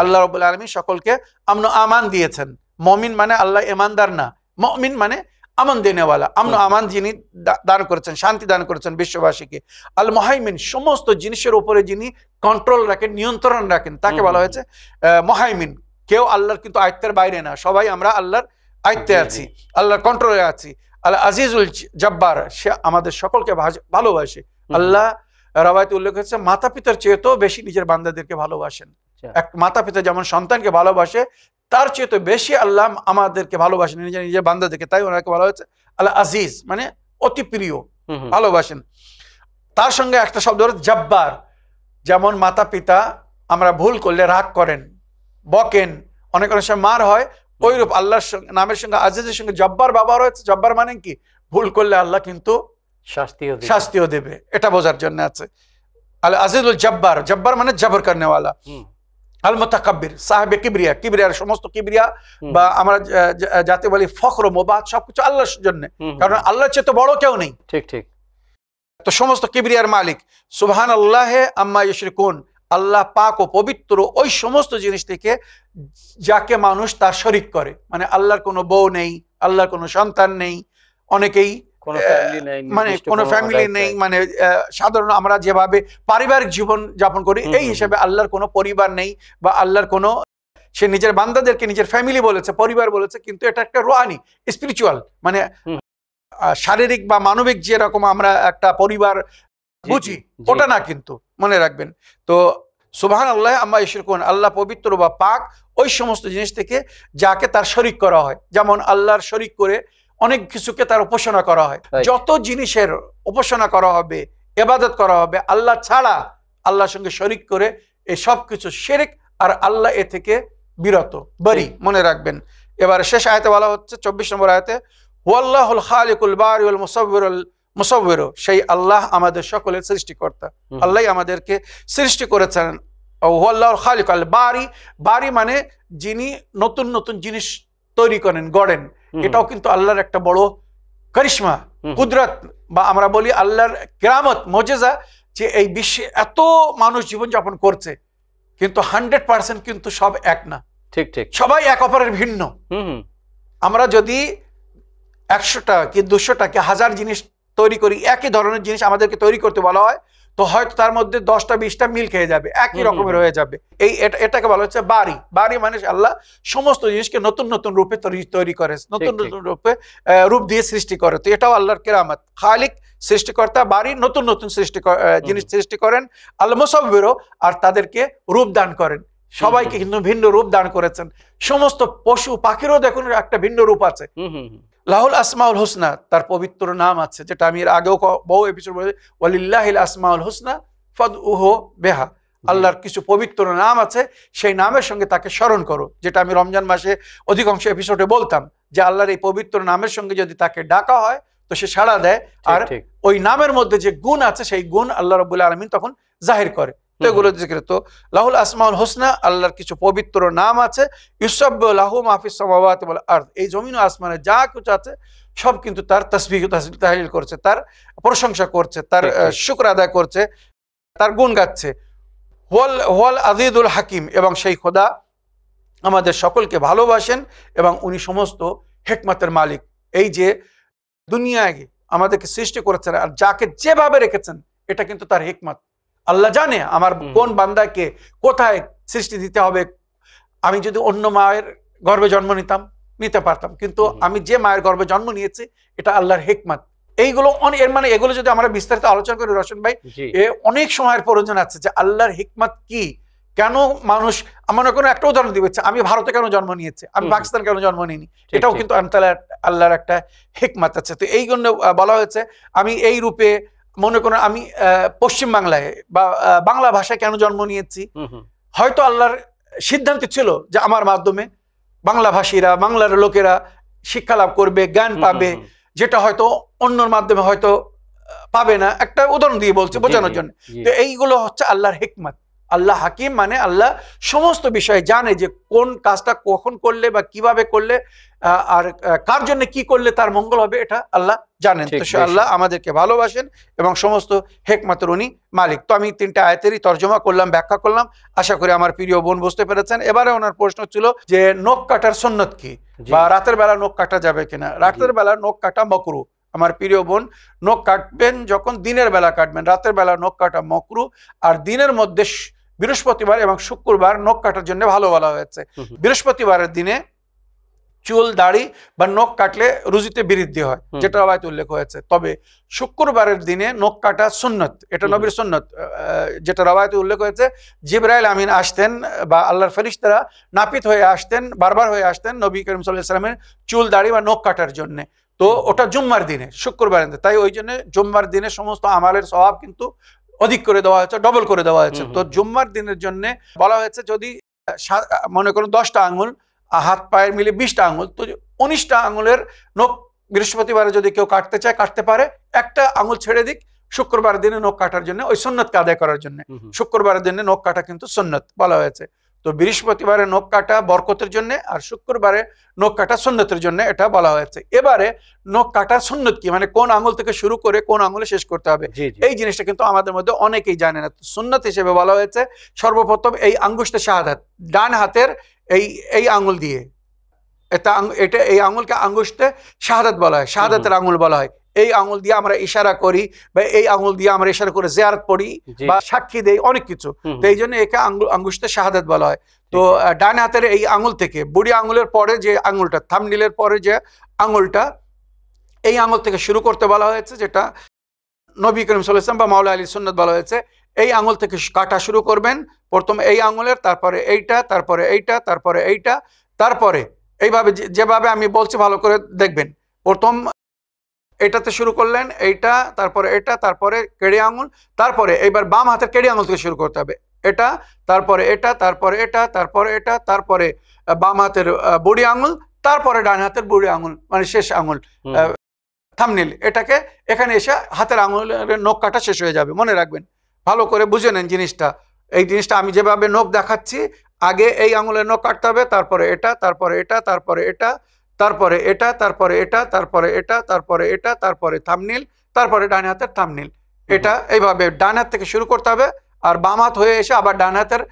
আল্লাহ রাব্বুল আলামিন সকলকে আমন আমান দিয়েছেন। মুমিন মানে আল্লাহ ইমানদার না, মুমিন মানে আমান দেনেওয়ালা, আমন আমান যিনি দান করেছেন, শান্তি দান করেছেন বিশ্ববাসীকে। আল মুহাইমিন সমস্ত জিনিসের উপরে যিনি কন্ট্রোল রাখেন, নিয়ন্ত্রণ রাখেন, তাকে বলা হয়েছে মুহাইমিন। কেউ আল্লাহর কিন্তু আয়ত্তের বাইরে না, সবাই আমরা আল্লাহর আয়ত্তে আছি, আল্লাহর কন্ট্রোলে আছি। আল আজিজুল জব্বার সে আমাদের সকলকে ভালোবাসে। আল্লাহ রাওয়ায়াতে উল্লেখ হয়েছে মাতা পিতার চেয়েও বেশি নিজের বান্দাদেরকে ভালোবাসেন। এক মাতা পিতা যেমন সন্তানকে ভালোবাসে, তার চেয়ে বেশি আল্লাহ আমাদেরকে ভালোবাসেন, নিজের বান্দাদেরকে, তাই ওনাকে বলা হয়েছে আল্লাহ আজিজ মানে অতি প্রিয়, ভালোবাসেন। তার সঙ্গে একটা শব্দ হচ্ছে জব্বার, যেমন মাতা পিতা আমরা ভুল করলে রাগ করেন, বকেন, অনেক অনেক সময় মার হয়, ওইরূপ আল্লাহর নামের সঙ্গে আজিজের সঙ্গে জব্বার ব্যবহার হয়েছে। জব্বার মানে কি? ভুল করলে আল্লাহ কিন্তু শাস্তিও দেবে, এটা বোঝার জন্য আছে। আল আজিজুল জব্বার, জব্বার মানে জবর করনেওয়ালা। আল মুতাকাব্বির সাহেবে কিবরিয়া, কিবরিয়ার সমস্ত কিবরিয়া বা আমরা যাতে বলি ফখর মোবাদ সবকিছু আল্লাহর জন্য, কারণ আল্লাহর চেয়ে তো বড় কেউ নেই। ঠিক ঠিক। তো সমস্ত কিবরিয়ার মালিক। সুবহানাল্লাহি আম্মা ইউশরিকুন, আল্লাহ পাক ও পবিত্র ওই সমস্ত জিনিস থেকে যাকে মানুষ তার শরীক করে। মানে আল্লাহর কোনো বউ নেই, আল্লাহর কোনো সন্তান নেই, অনেকেই মানে কোনো ফ্যামিলি নেই, মানে সাধারণ আমরা যেভাবে পারিবারিক জীবন যাপন করি এই হিসেবে আল্লাহর কোনো পরিবার নেই, বা আল্লাহর কোনো, সে নিজের বান্দাদেরকে নিজের ফ্যামিলি বলেছে, পরিবার বলেছে, কিন্তু এটা একটা রুহানি স্পিরিচুয়াল, মানে শারীরিক বা মানবিক যেরকম আমরা একটা পরিবার বুঝি ওটা না, কিন্তু মনে রাখবেন। তো সুবহানাল্লাহ আম্মা ইউশরিকুন, আল্লাহ পবিত্র বা পাক ওই সমস্ত জিনিস থেকে যাকে তার শরীক করা হয়। যেমন আল্লাহর শরীক করে অনেক কিছুকে তার উপাসনা করা হয়। যত জিনিসের উপাসনা করা হবে, ইবাদত করা হবে আল্লাহ ছাড়া, আল্লাহর সঙ্গে শরীক করে, এই সব কিছু শিরক, আর আল্লাহ এ থেকে বিরত, বরি, মনে রাখবেন। এবার শেষ আয়াতে বলা হচ্ছে 24 নম্বর আয়াতে, হুয়াল্লাহুল খালিকুল বারি ওয়াল মুসাওবির, সেই আল্লাহ আমাদের সকলের সৃষ্টিকর্তা, আল্লাহ আমাদেরকে সৃষ্টি করেছেন। হুয়াল্লাহুল খালিক আল বারি, বারি মানে যিনি নতুন নতুন জিনিস তৈরি করেন, গড়েন। এটাও কিন্তু আল্লাহর একটা বড় কারিশমা, কুদরত, বা আমরা বলি আল্লাহর কেরামত, মুজিজা, যে এই বিশ্বে এত মানুষ জীবনযাপন করছে, কিন্তু 100% কিন্তু সব এক না। ঠিক ঠিক, সবাই এক অপরের ভিন্ন। আমরা যদি 100টা কি 200টা কি 1000 জিনিস তৈরি করি, একই ধরনের জিনিস আমাদেরকে তৈরি করতে বলা হয়, তো হয়তো তার মধ্যে 10টা 20টা মিল খেয়ে যাবে, একই রকমের হয়ে যাবে। এটাকে বলা হচ্ছে বারি। বারি মানে আল্লাহ সমস্ত জিনিসকে নতুন নতুন রূপে তৈরি করে, নতুন নতুন রূপে রূপ দিয়ে সৃষ্টি করে। তো এটাও আল্লাহর কেরামত। খালিক সৃষ্টিকর্তা, বারি নতুন নতুন জিনিস সৃষ্টি করেন। আল মুসাওবির, আর তাদেরকে রূপ দান করেন। সবাইকে কিন্তু ভিন্ন রূপ দান করেছেন। সমস্ত পশু পাখিরও দেখুন একটা ভিন্ন রূপ আছে। লাহুল আসমাউল হুসনা, তার পবিত্র নাম আছে, যেটা আমি এর আগেও বহু এপিসোড বলেছি, ওয়ালিল্লাহিল আসমাউল হুসনা ফাদউহু বিহা, আল্লাহর কিছু পবিত্র নাম আছে, সেই নামের সঙ্গে তাকে স্মরণ করো। যেটা আমি রমজান মাসে অধিকাংশ এপিসোডে বলতাম, যে আল্লাহর এই পবিত্র নামের সঙ্গে যদি তাকে ডাকা হয় তো সে সাড়া দেয়, আর ওই নামের মধ্যে যে গুণ আছে সেই গুণ আল্লাহ রাব্বুল আলামিন তখন জাহির করে। তো এগুলো জিকির। তো লাহুল আসমাউল হুসনা, আল্লাহর কিছু পবিত্র নাম আছে। ইউসাব্বিহু লাহু মা ফিস সামাওয়াতি ওয়াল আরদ, এই জমিন ও আসমানে যা কিছু আছে সব কিন্তু তার তাসবিহ তাহলিল করছে, তার প্রশংসা করছে, তার শুকর আদায় করছে, তার গুণ গাচ্ছে। ওয়াল আজিজুল হাকিম, এবং সেই খোদা আমাদের সকলকে ভালোবাসেন এবং উনি সমস্ত হিকমতের মালিক। এই যে দুনিয়ায় আমাদেরকে সৃষ্টি করেছেন আর যাকে যেভাবে রেখেছেন, এটা কিন্তু তার হিকমত। আল্লাহ জানে আমার কোন বান্দাকে কোথায় সৃষ্টি দিতে হবে। আমি যদি অন্য মায়ের গর্ভে জন্ম নিতে পারতাম, কিন্তু আমি যে মায়ের গর্ভে জন্ম নিয়েছি, এটা আল্লাহর হিকমত। এইগুলো এর মানে এগুলো যদি আমরা বিস্তারিত আলোচনা করি রশন ভাই, অনেক সময়ের প্রয়োজন আছে যে আল্লাহর হিকমত কি, কেন মানুষ, আমার কোনো একটা উদাহরণ দিবে, আমি ভারতে কেন জন্ম নিয়েছি, আমি পাকিস্তান কেন জন্ম নিইনি, এটাও কিন্তু আল্লাহর একটা হিকমত আছে। তো এই জন্য বলা হয়েছে আমি এই রূপে, মনে করেন আমি পশ্চিম বাংলায় বা বাংলা ভাষায় কেন জন্ম নিয়েছি, হয়তো আল্লাহর সিদ্ধান্ত ছিল যে আমার মাধ্যমে বাংলা ভাষীরা, বাংলার লোকেরা শিক্ষা লাভ করবে, জ্ঞান পাবে, যেটা হয়তো অন্যর মাধ্যমে হয়তো পাবে না। একটা উদাহরণ দিয়ে বলছি বোঝানোর জন্য। তো এইগুলো হচ্ছে আল্লাহর হিকমত। আল্লাহ হাকিম মানে আল্লাহ সমস্ত বিষয়ে জানে যে কোন কাজটা কখন করলে বা কিভাবে করলে আর কার জন্য কি করলে তার মঙ্গল হবে, এটা আল্লাহ জানেন। তো সে আল্লাহ আমাদেরকে ভালোবাসেন এবং সমস্ত হেকমতের উনি মালিক। তো আমি 3টা আয়াতেরই তর্জমা করলাম, ব্যাখ্যা করলাম, আশা করি আমার প্রিয় বোন বুঝতে পেরেছেন। এবারে ওনার প্রশ্ন ছিল যে নখ কাটার সুন্নত কি, বা রাতের বেলা নখ কাটা যাবে কিনা। রাতের বেলা নখ কাটা মাকরু। আমার প্রিয় বোন, নখ কাটবেন যখন দিনের বেলা কাটবেন, রাতের বেলা নখ কাটা মাকরু। আর দিনের মধ্যে বৃহস্পতিবার এবং শুক্রবার নখ কাটার জন্য ভালো বলা হয়েছে। বৃহস্পতিবারের দিনে চুল দাড়ি বা নখ কাটলে রুজিতে বৃদ্ধি হয়, যেটা রওয়ায়াতে উল্লেখ হয়েছে। তবে শুক্রবারের দিনে নখ কাটা সুন্নত, এটা নবীর সুন্নত, যেটা রওয়ায়াতে উল্লেখ হয়েছে। জিবরাইল আমিন আসতেন বা আল্লাহর ফেরেশতারা নাপিত হয়ে আসতেন, বারবার হয়ে আসতেন নবী করিম সাল্লাল্লাহু আলাইহি ওয়াসাল্লামের চুল দাড়ি বা নখ কাটার জন্য। তো ওটা জুম্মার দিনে, শুক্রবারের দিনে, তাই ওই জন্য জুম্মার দিনে সমস্ত আমালের সওয়াব কিন্তু অধিক করে দেওয়া হয়েছে, ডবল করে দেওয়া হয়েছে। তো জুম্মার দিনের জন্য বলা হয়েছে যদি মনে করুন 10টা আঙুল, হাত পায়ের মিলে 20টা আঙুল, তো 19টা আঙুলের নখ বৃহস্পতিবারে যদি কেউ কাটতে চায় কাটতে পারে, একটা আঙুল ছেড়ে দিক শুক্রবার দিনে নখ কাটার জন্য, ওই সুন্নতকে আদায় করার জন্য। শুক্রবারের দিনে নখ কাটা কিন্তু সুন্নত বলা হয়েছে। তো বৃহস্পতিবারে নখ কাটা বরকতের জন্য, আর শুক্রবারে নখ কাটা সুন্নতের জন্য এটা বলা হয়েছে। এবারে নখ কাটার সুন্নত কি, মানে কোন আঙুল থেকে শুরু করে কোন আঙুলে শেষ করতে হবে, এই জিনিসটা কিন্তু আমাদের মধ্যে অনেকেই জানে না। সুন্নত হিসেবে বলা হয়েছে সর্বপ্রথম এই আঙ্গুশতে শাহাদাত, ডান হাতের এই আঙুল দিয়ে, এটা এই আঙুলকে আঙ্গুশতে শাহাদাত বলা হয়, শাহাদাতের আঙুল বলা হয়। এই আঙুল দিয়ে আমরা ইশারা করি বা এই আঙুল দিয়ে আমরা ইশারা করে জিয়ারত পড়ি বা সাক্ষী দেই অনেক কিছু। তো এই জন্য একে আঙ্গুশতে শাহাদাত বলা হয়। তো ডান হাতের এই আঙুল থেকে বুড়ি আঙুলের পরে যে আঙুলটা, থাম্বনেইলের পরে যে আঙুলটা, এই আঙুল থেকে শুরু করতে বলা হয়েছে, যেটা নবী করিম সাল্লাল্লাহু আলাইহি ওয়াসাল্লাম বা মাওলা আলী সুন্নাত বলা হয়েছে। এই আঙুল থেকে কাটা শুরু করবেন, প্রথম এই আঙুলের, তারপরে এইটা, তারপরে এইটা, তারপরে এইটা, তারপরে এইভাবে যেভাবে আমি বলছি ভালো করে দেখবেন। প্রথম এটাতে শুরু করলেন, এইটা, তারপরে এটা, তারপরে কেড়ে আঙুল, তারপরে এইবার বাম হাতের কেড়ে আঙুল থেকে শুরু করতে হবে, এটা, তারপরে এটা, তারপরে এটা, তারপরে এটা, তারপরে বাম হাতের বুড়ি আঙুল, তারপরে ডান হাতের বুড়ি আঙুল মানে শেষ আঙুল থাম্বনেইল। এটাকে এখানে এসে হাতের আঙুলের নখ কাটা শেষ হয়ে যাবে। মনে রাখবেন, ভালো করে বুঝে নেন জিনিসটা। এই জিনিসটা আমি যেভাবে নখ দেখাচ্ছি, আগে এই আঙুলের নখ কাটতে হবে, তারপরে এটা, তারপরে এটা, তারপরে এটা, তারপরে এটা, তারপরে এটা, তারপরে এটা, তারপরে এটা, তারপরে থাম্বনেইল, তারপরে ডান হাতের থাম্বনেইল। এটা এইভাবে ডান হাত থেকে শুরু করতে হবে, আর বাম হাত হয়ে এসে আবার ডান হাতের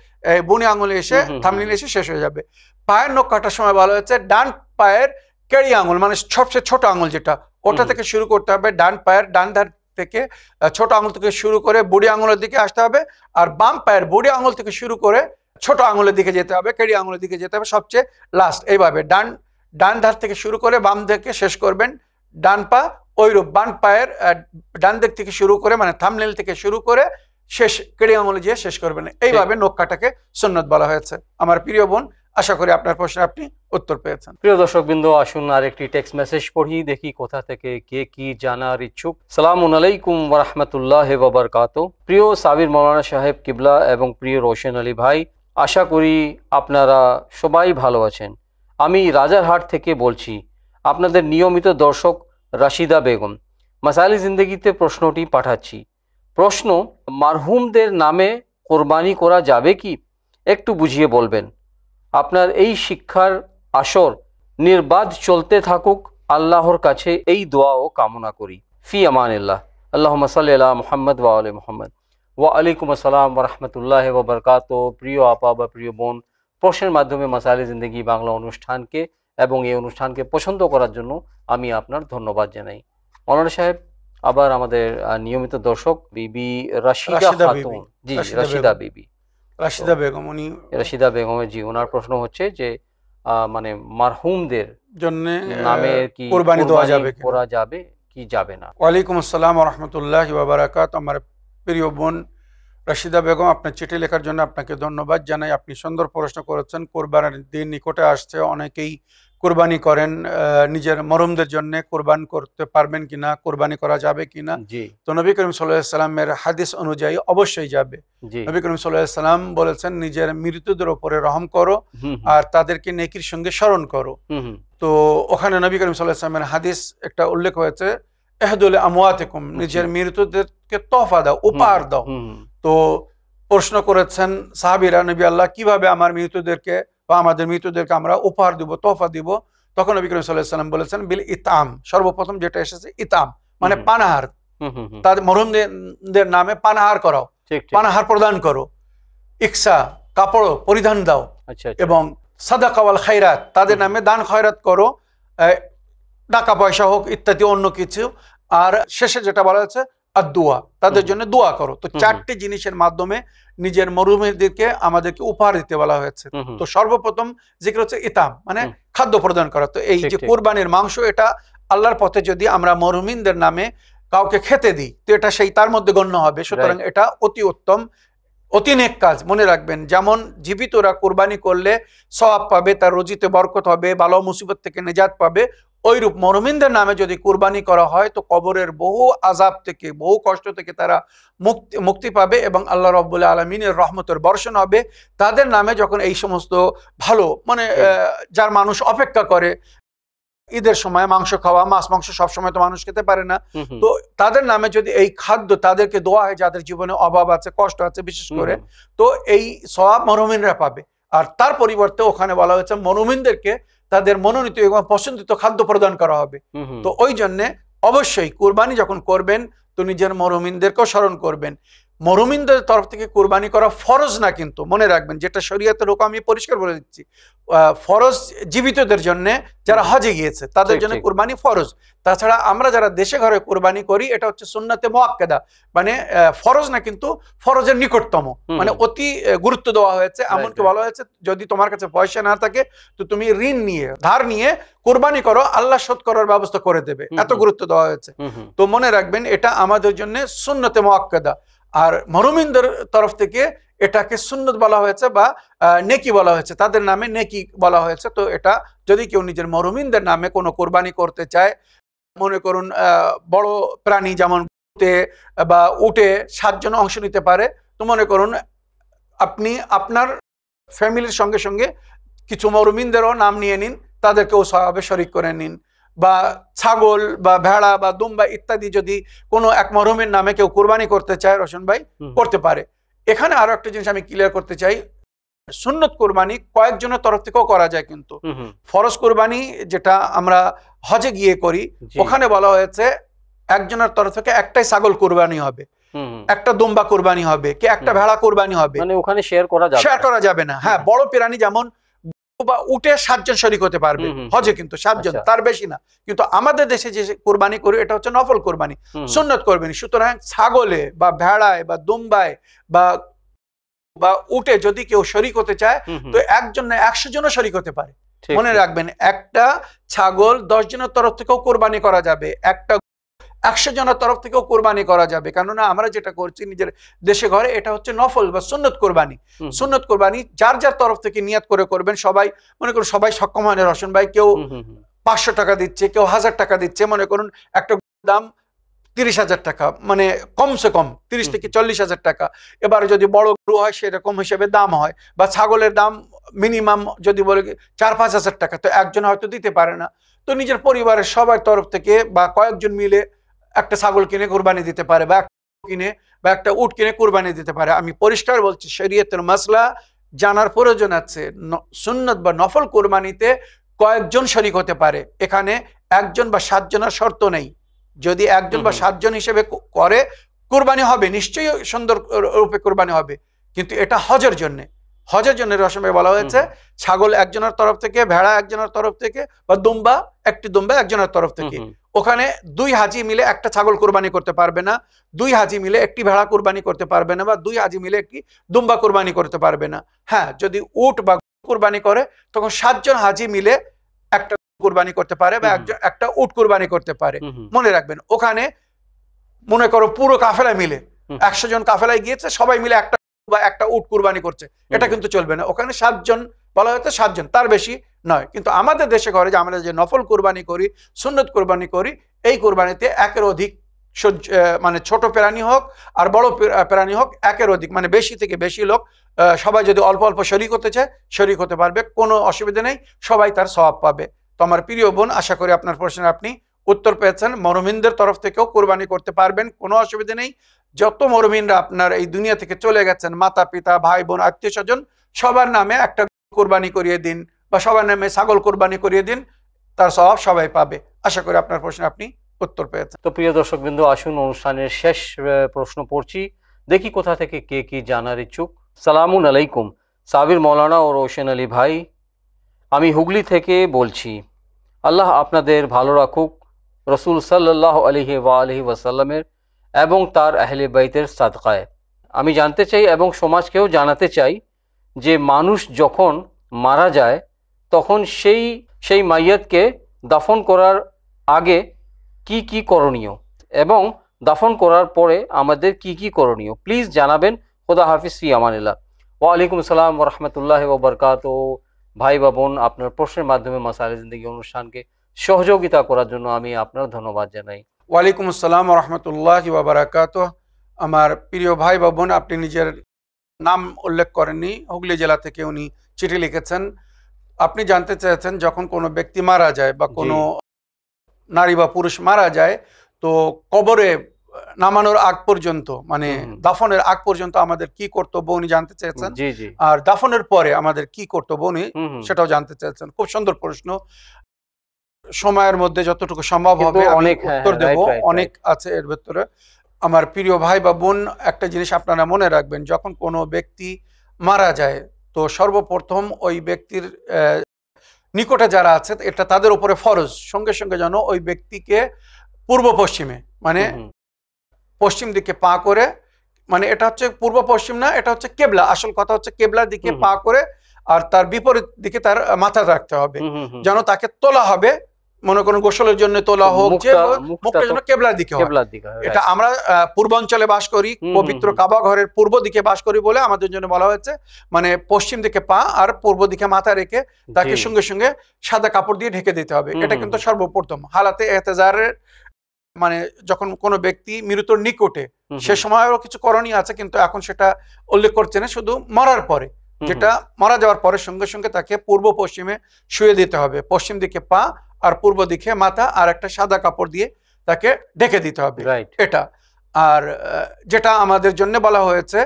বুনি আঙুলে এসে থাম্বনেইল এসে শেষ হয়ে যাবে। পায়ের নখ কাটার সময় বলা হয়েছে ডান পায়ের কেড়ি আঙুল মানে সবচেয়ে ছোট আঙুল যেটা, ওটা থেকে শুরু করতে হবে। ডান পায়ের ডান ধার থেকে ছোট আঙুল থেকে শুরু করে বুড়ি আঙুলের দিকে আসতে হবে, আর বাম পায়ের বুড়ি আঙুল থেকে শুরু করে ছোট আঙুলের দিকে যেতে হবে, কেড়ি আঙুলের দিকে যেতে হবে সবচেয়ে লাস্ট। এইভাবে ডান ধার থেকে শুরু করে বাম দিকে শেষ করবেন ডান পা, ওইরূপ বাম পায়ের ডান দিক থেকে শুরু করে মানে থাম্বনেইল থেকে শুরু করে শেষ কেড়ি আঙুলে গিয়ে শেষ করবেন। এইভাবে নখ কাটাকে সুন্নত বলা হয়েছে। আমার প্রিয় বোন, আশা করি আপনার প্রশ্নে আপনি উত্তর পেয়েছেন। প্রিয় দর্শকবৃন্দ, আসুন আরেকটি টেক্সট মেসেজ পড়ি, দেখি কোথা থেকে কে কি জানার ইচ্ছুক। সালামুন আলাইকুম ওয়া রাহমাতুল্লাহি ওয়া বারাকাতুহু। প্রিয় সাবির মাওলানা সাহেব কিবলা এবং প্রিয় রোশন আলী ভাই, আশা করি আপনারা সবাই ভালো আছেন। আমি রাজারহাট থেকে বলছি, আপনাদের নিয়মিত দর্শক রাশিদা বেগম। মাসাইল জিন্দেগিতে প্রশ্নটি পাঠাচ্ছি। প্রশ্ন, মারহুমদের নামে কোরবানি করা যাবে কি, একটু বুঝিয়ে বলবেন। আপনার এই শিক্ষার আসর নির্বাদ চলতে থাকুক, আল্লাহর কাছে এই দোয়াও কামনা করি। ফি আমানিল্লাহ। আল্লাহুম্মা সাল্লি আলা মুহাম্মদ ওয়া আলি মুহাম্মদ। ওয়া আলাইকুম আসসালাম ওয়া রাহমাতুল্লাহি ওয়া বারাকাতুহু। প্রিয় আপা বা প্রিয় বোন, প্রশ্নের মাধ্যমে মাসাইলে জিন্দেগি বাংলা অনুষ্ঠানকে এবং এই অনুষ্ঠানকে পছন্দ করার জন্য আমি আপনার ধন্যবাদ জানাই। মাওলানা সাহেব, আবার আমাদের নিয়মিত দর্শক বিবি রাশিদা খাতুন, জি রাশিদা বিবি, রাশিদা বেগম, উনি রাশিদা বেগমের জি ওনার প্রশ্ন হচ্ছে যে মানে মারহুমদের জন্য নামে কি কুরবানি দেওয়া যাবে, করা যাবে কি যাবে না। ওয়ালাইকুম আসসালাম ওয়া রাহমাতুল্লাহি ওয়া বারাকাতুহু। আমার প্রিয় বোন রাশিদা বেগম, আপনার চিঠি লেখার জন্য আপনাকে ধন্যবাদ জানাই। আপনি সুন্দর প্রশ্ন করেছেন। কোরবানির দিন নিকটে আসছে, অনেকেই কোরবানি করেন নিজের মরহুমদের জন্য। কোরবান করতে পারবেন কিনা, কোরবানি করা যাবে কিনা? তো নবী করিম সাল্লাল্লাহু আলাইহি ওয়াসাল্লামের হাদিস অনুযায়ী অবশ্যই যাবে। নবী করিম সাল্লাল্লাহু আলাইহি ওয়াসাল্লাম বলেছেন, নিজের মৃতদের উপরে রহম করো আর তাদেরকে নেকির সঙ্গে স্মরণ করো। তো ওখানে নবী করিম সাল্লাল্লাহু আলাইহি ওয়াসাল্লামের হাদিস একটা উল্লেখ হয়েছে, ইহদুল আমওয়াতিকুম, নিজের মৃতদেরকে তোহফা দাও, উপহার দাও। তো প্রশ্ন করেছেন সাহাবীরা, নবী আল্লাহ কিভাবে আমার মৃতদেরকে বা আমাদের মৃতদেরকে আমরা উপহার দিব, তোহফা দিব? তখন নবী করিম সাল্লাল্লাহু আলাইহি ওয়াসাল্লাম বলেছেন বিল ইতাম, সর্বপ্রথম যেটা এসেছে ইতাম মানে পানাহার, তাদের মরহুমদের নামে পানাহার করাও, পানাহার প্রদান করো, ইকসা কাপড় পরিধান দাও, এবং সাদাকা ওয়াল খায়রাত তাদের নামে দান খয়রাত করো, টাকা পয়সা হোক ইত্যাদি অন্য কিছু। আর শেষে যেটা বলা হচ্ছে আর দোয়া, তাদের জন্য দোয়া করো। তো চারটি জিনিসের মাধ্যমে নিজের মরহুমদেরকে আমাদেরকে উপহার দিতে বলা হয়েছে। তো সর্বপ্রথম জিকির হচ্ছে ইতাম মানে খাদ্য প্রদান করা। তো এই যে কুরবানির মাংস, এটা আল্লাহর পথে যদি আমরা মরহুমদের নামে কাউকে খেতে দিই তো এটা সেই তার মধ্যে গণ্য হবে। সুতরাং এটা অতি উত্তম, অতি নেক কাজ। মনে রাখবেন, যেমন জীবিতরা কুরবানি করলে সওয়াব পাবে, তার রুজিতে বরকত হবে, বালা মুসিবত থেকে নিজাত পাবে, ওইরূপ মরহুমদের নামে যদি কুরবানি করা হয় তো কবরের বহু আযাব থেকে, বহু কষ্ট থেকে তারা মুক্তি পাবে এবং আল্লাহ রাব্বুল আলামিনের রহমতের বর্ষণ হবে তাদের নামে। যখন এই সমস্ত ভালো মানে যার মানুষ অপেক্ষা করে ঈদের সময় মাংস খাওয়া, মাছ মাংস সবসময় তো মানুষ খেতে পারে না, তো তাদের নামে যদি এই খাদ্য তাদেরকে দেওয়া হয়, যাদের জীবনে অভাব আছে, কষ্ট আছে বিশেষ করে, তো এই সওয়াব মরহুমিনরা পাবে। আর তার পরিবর্তে ওখানে বলা হয়েছে মরহুমিনদেরকে তাদের মনোনীত এবং পছন্দিত খাদ্য প্রদান করা হবে। তো ওই জন্যে অবশ্যই কুরবানি যখন করবেন তো নিজের মরহুমিনদেরকেও স্মরণ করবেন। মরহুমিনদের তরফ থেকে কুরবানি করা ফরজ না, কিন্তু মনে রাখবেন যেটা শরীয়তের হুকুম, আমি পরিষ্কার বলে দিচ্ছি, ফরজ জীবিতদের জন্য, যারা হজে গিয়েছে তাদের জন্য কুরবানি ফরজ। তাছাড়া আমরা যারা দেশে ঘরে কুরবানি করি এটা হচ্ছে সুন্নাতে মুআক্কাদা, মানে ফরজ না কিন্তু ফরজের নিকটতম, মানে অতি গুরুত্ব দেওয়া হয়েছে। এমনকি বলা হয়েছে যদি তোমার কাছে পয়সা না থাকে তো তুমি ঋণ নিয়ে, ধার নিয়ে কুরবানি করো, আল্লাহ শোধ করার ব্যবস্থা করে দেবে, এত গুরুত্ব দেওয়া হয়েছে। তো মনে রাখবেন এটা আমাদের জন্য সুন্নতে মুআক্কাদা। আর মরহুমিনদের তরফ থেকে এটাকে সুন্নত বলা হয়েছে বা নেকি বলা হয়েছে, তাদের নামে নেকি বলা হয়েছে। তো এটা যদি কেউ নিজের মরহুমিনদের নামে কোনো কোরবানি করতে চায়, মনে করুন বড় প্রাণী যেমন বা উটে 7 জন অংশ নিতে পারে, তো মনে করুন আপনি আপনার ফ্যামিলির সঙ্গে সঙ্গে কিছু মরহুমিনদেরও নাম নিয়ে নিন, তাদেরকেও সওয়াবে শরীক করে নিন। বা ছাগল বা ভেড়া বা দুম্বা ইত্যাদি যদি কোনো এক মরহুমের নামে কেউ কুরবানি করতে চায়, রোশন ভাই, করতে পারে। এখানে আরো একটা জিনিস আমি ক্লিয়ার করতে চাই, সুন্নত কুরবানি কয়েকজনের তরফ থেকেও করা যায়, কিন্তু ফরজ কুরবানি যেটা আমরা হজে গিয়ে করি ওখানে বলা হয়েছে একজনের তরফ থেকে একটাই ছাগল কুরবানি হবে, একটা দুম্বা কুরবানি হবে, কি একটা ভেড়া কুরবানি হবে, মানে ওখানে শেয়ার করা যাবে না। হ্যাঁ, বড় প্রাণী যেমন বা উটে 7 জন শরীক হতে পারবে হজে, কিন্তু 7 জন, তার বেশি না। কিন্তু আমাদের দেশে যে কুরবানি করি এটা হচ্ছে নফল কুরবানি, সুন্নত কুরবানি। সুতরাং ছাগলে বা ভেড়ায় বা দুম্বায় বা উটে যদি কেউ শরীক হতে চায় তো একজন না 100 জনও শরীক হতে পারে। মনে রাখবেন একটা ছাগল 10 জনের তরফ থেকেও কুরবানি করা যাবে, একটা 100 জনের তরফ থেকেও কোরবানি করা যাবে। কেননা আমরা যেটা করছি নিজের দেশে ঘরে এটা হচ্ছে নফল বা সুন্নত কোরবানি। সুন্নত কোরবানি যার যার তরফ থেকে নিয়াত করে করবেন। সবাই মনে করুন সবাই সক্ষম হয় না, রোশন ভাই, কেউ 500 টাকা দিচ্ছে, কেউ 1000 টাকা দিচ্ছে। মনে করুন একটা দাম 30,000 টাকা, মানে কমসে কম 30 থেকে 40,000 টাকা। এবারে যদি বড় গরু হয় সেরকম হিসেবে দাম হয়, বা ছাগলের দাম মিনিমাম যদি বলে 4-5 হাজার টাকা, তো একজন হয়তো দিতে পারে না। তো নিজের পরিবারের সবার তরফ থেকে বা কয়েকজন মিলে একটা ছাগল কিনে কুরবানি দিতে পারে, বা কিনে বা একটা উট কিনে কুরবানি দিতে পারে। আমি পরিষ্কার বলছি, শরীয়তের মাসলা জানার প্রয়োজন আছে। সুন্নত বা নফল কুরবানিতে কয়েকজন শরীক হতে পারে, এখানে 1 জন বা 7 জনের শর্ত নেই। যদি 1 জন বা 7 জন হিসেবে করে কুরবানি হবে, নিশ্চয়ই সুন্দর রূপে কুরবানি হবে, কিন্তু এটা হজের জন্য। হজের জন্য রসমে বলা হয়েছে ছাগল একজনের তরফ থেকে, ভেড়া একজনের তরফ থেকে, বা দুম্বা একটি দুম্বা একজনের তরফ থেকে। ওখানে 2 হাজি মিলে একটা ছাগল কুরবানি করতে পারবে না, 2 হাজি মিলে একটি ভেড়া কুরবানি করতে পারবে না, বা 2 হাজি মিলে একটি দুম্বা কুরবানি করতে পারবে না। হ্যাঁ, যদি উট বা কুরবানি করে তখন 7 জন হাজি মিলে একটা কুরবানি করতে পারে, বা একটা উট কুরবানি করতে পারে। মনে রাখবেন, ওখানে মনে করো পুরো কাফেলা মিলে 100 জন কাফেলায় গিয়েছে, সবাই মিলে একটা উট কুরবানি করছে, এটা কিন্তু চলবে না। ওখানে 7 জন বলা হয়েছে, 7 জন, তার বেশি নয়। কিন্তু আমাদের দেশে ঘরে যে আমরা যে নফল কুরবানি করি, সুন্নত কুরবানি করি, এই কুরবানিতে একের অধিক মানে ছোট প্রাণী হোক আর বড় প্রাণী হোক, একের অধিক মানে বেশি থেকে বেশি লোক সবাই যদি অল্প অল্প শরীক হতে চায় শরীক হতে পারবে, কোনো অসুবিধা নেই, সবাই তার সওয়াব পাবে। তো আমার প্রিয় বোন, আশা করি আপনার প্রশ্নের আপনি উত্তর পেয়েছেন। মরহুমিনদের তরফ থেকেও কুরবানি করতে পারবেন, কোনো অসুবিধা নেই। যত মুমিনরা আপনার এই দুনিয়া থেকে চলে গেছেন, মাতা পিতা ভাই বোন আত্মীয় স্বজন, সবার নামে একটা কোরবানি করিয়ে দিন বা সবার নামে ছাগল কোরবানি করিয়ে দিন, তার সওয়াব সবাই পাবে। আশা করি আপনার প্রশ্নে আপনি উত্তর পেয়েছেন। তো প্রিয় দর্শকবৃন্দ, আসুন অনুষ্ঠানের শেষ প্রশ্ন পড়ছি, দেখি কোথা থেকে কে কি জানার ইচ্ছুক। সালামুন আলাইকুম সাবির মৌলানা ও রোশন আলী ভাই, আমি হুগলি থেকে বলছি। আল্লাহ আপনাদের ভালো রাখুক রসুল সাল্লাল্লাহু আলাইহি ওয়াসাল্লামের এবং তার আহলে বাইতের সাদকায়। আমি জানতে চাই এবং সমাজকেও জানাতে চাই যে মানুষ যখন মারা যায় তখন সেই মাইয়াতকে দাফন করার আগে কি কি করণীয় এবং দাফন করার পরে আমাদের কি কি করণীয়, প্লিজ জানাবেন। খোদা হাফিজ, ফি আমানিল্লাহ। ওয়ালাইকুম আসসালাম ওয়া রাহমাতুল্লাহি ওয়া বারাকাতুহু। ভাই বা বোন, আপনার প্রশ্নের মাধ্যমে মাসাইলে জিন্দেগি অনুষ্ঠানকে সহযোগিতা করার জন্য আমি আপনার ধন্যবাদ জানাই। ওয়ালাইকুম আসসালাম ওয়া রাহমাতুল্লাহি ওয়া বারাকাতুহু। আমার প্রিয় ভাই বা বোন, আপনি নিজের নাম উল্লেখ করেননি, হুগলি জেলা থেকে উনি চিঠি লিখেছেন। আপনি জানতে চেয়েছেন যখন কোনো ব্যক্তি মারা যায় বা কোনো নারী বা পুরুষ মারা যায়, তো কবরে নামানোর আগ পর্যন্ত মানে দাফনের আগ পর্যন্ত আমাদের কি কর্তব্য উনি জানতে চেয়েছেন, আর দাফনের পরে আমাদের কি কর্তব্য উনি সেটাও জানতে চেয়েছেন। খুব সুন্দর প্রশ্ন। সময়ের মধ্যে যতটুকু সম্ভব হবে অনেক উত্তর দেব, অনেক আছে এর ভেতরে। আমার প্রিয় ভাই বা বোন, একটা জিনিস আপনারা মনে রাখবেন, যখন কোনো ব্যক্তি মারা যায় তো সর্বপ্রথম ওই ব্যক্তির নিকটে যারা আছে এটা তাদের উপরে ফরজ, সঙ্গে সঙ্গে যেন ওই ব্যক্তিকে পূর্ব পশ্চিমে মানে পশ্চিম দিকে পা করে, মানে এটা হচ্ছে পূর্ব পশ্চিম না, এটা হচ্ছে কেবলা, আসল কথা হচ্ছে কেবলার দিকে পা করে, আর তার বিপরীত দিকে তার মাথা রাখতে হবে, যেন তাকে তোলা হবে, মনে করুন গোসলের জন্য তোলা হোক, যে মুখটা যেন কেবলার দিকে হয়। এটা আমরা পূর্বাঞ্চলে বাস করি, পবিত্র কাবা ঘরের পূর্ব দিকে বাস করি বলে আমাদের জন্য বলা হয়েছে, মানে পশ্চিম দিকে পা আর পূর্ব দিকে মাথা রেখে তাকে সঙ্গে সঙ্গে সাদা কাপড় দিয়ে ঢেকে দিতে হবে। এটা কিন্তু সর্বপ্রথম হালাতে এহতেজারের, মানে যখন কোনো ব্যক্তি মৃত্যুর নিকটে, সে সময়ও কিছু করণীয় আছে, কিন্তু এখন সেটা উল্লেখ করছে না, শুধু মরার পরে, যেটা মারা যাওয়ার পরে সঙ্গে সঙ্গে তাকে পূর্ব পশ্চিমে শুয়ে দিতে হবে, পশ্চিম দিকে পা আর পূর্ব দিকে মাথা, আর একটা সাদা কাপড় দিয়ে তাকে ঢেকে দিতে হবে, এটা। আর যেটা আমাদের জন্য বলা হয়েছে,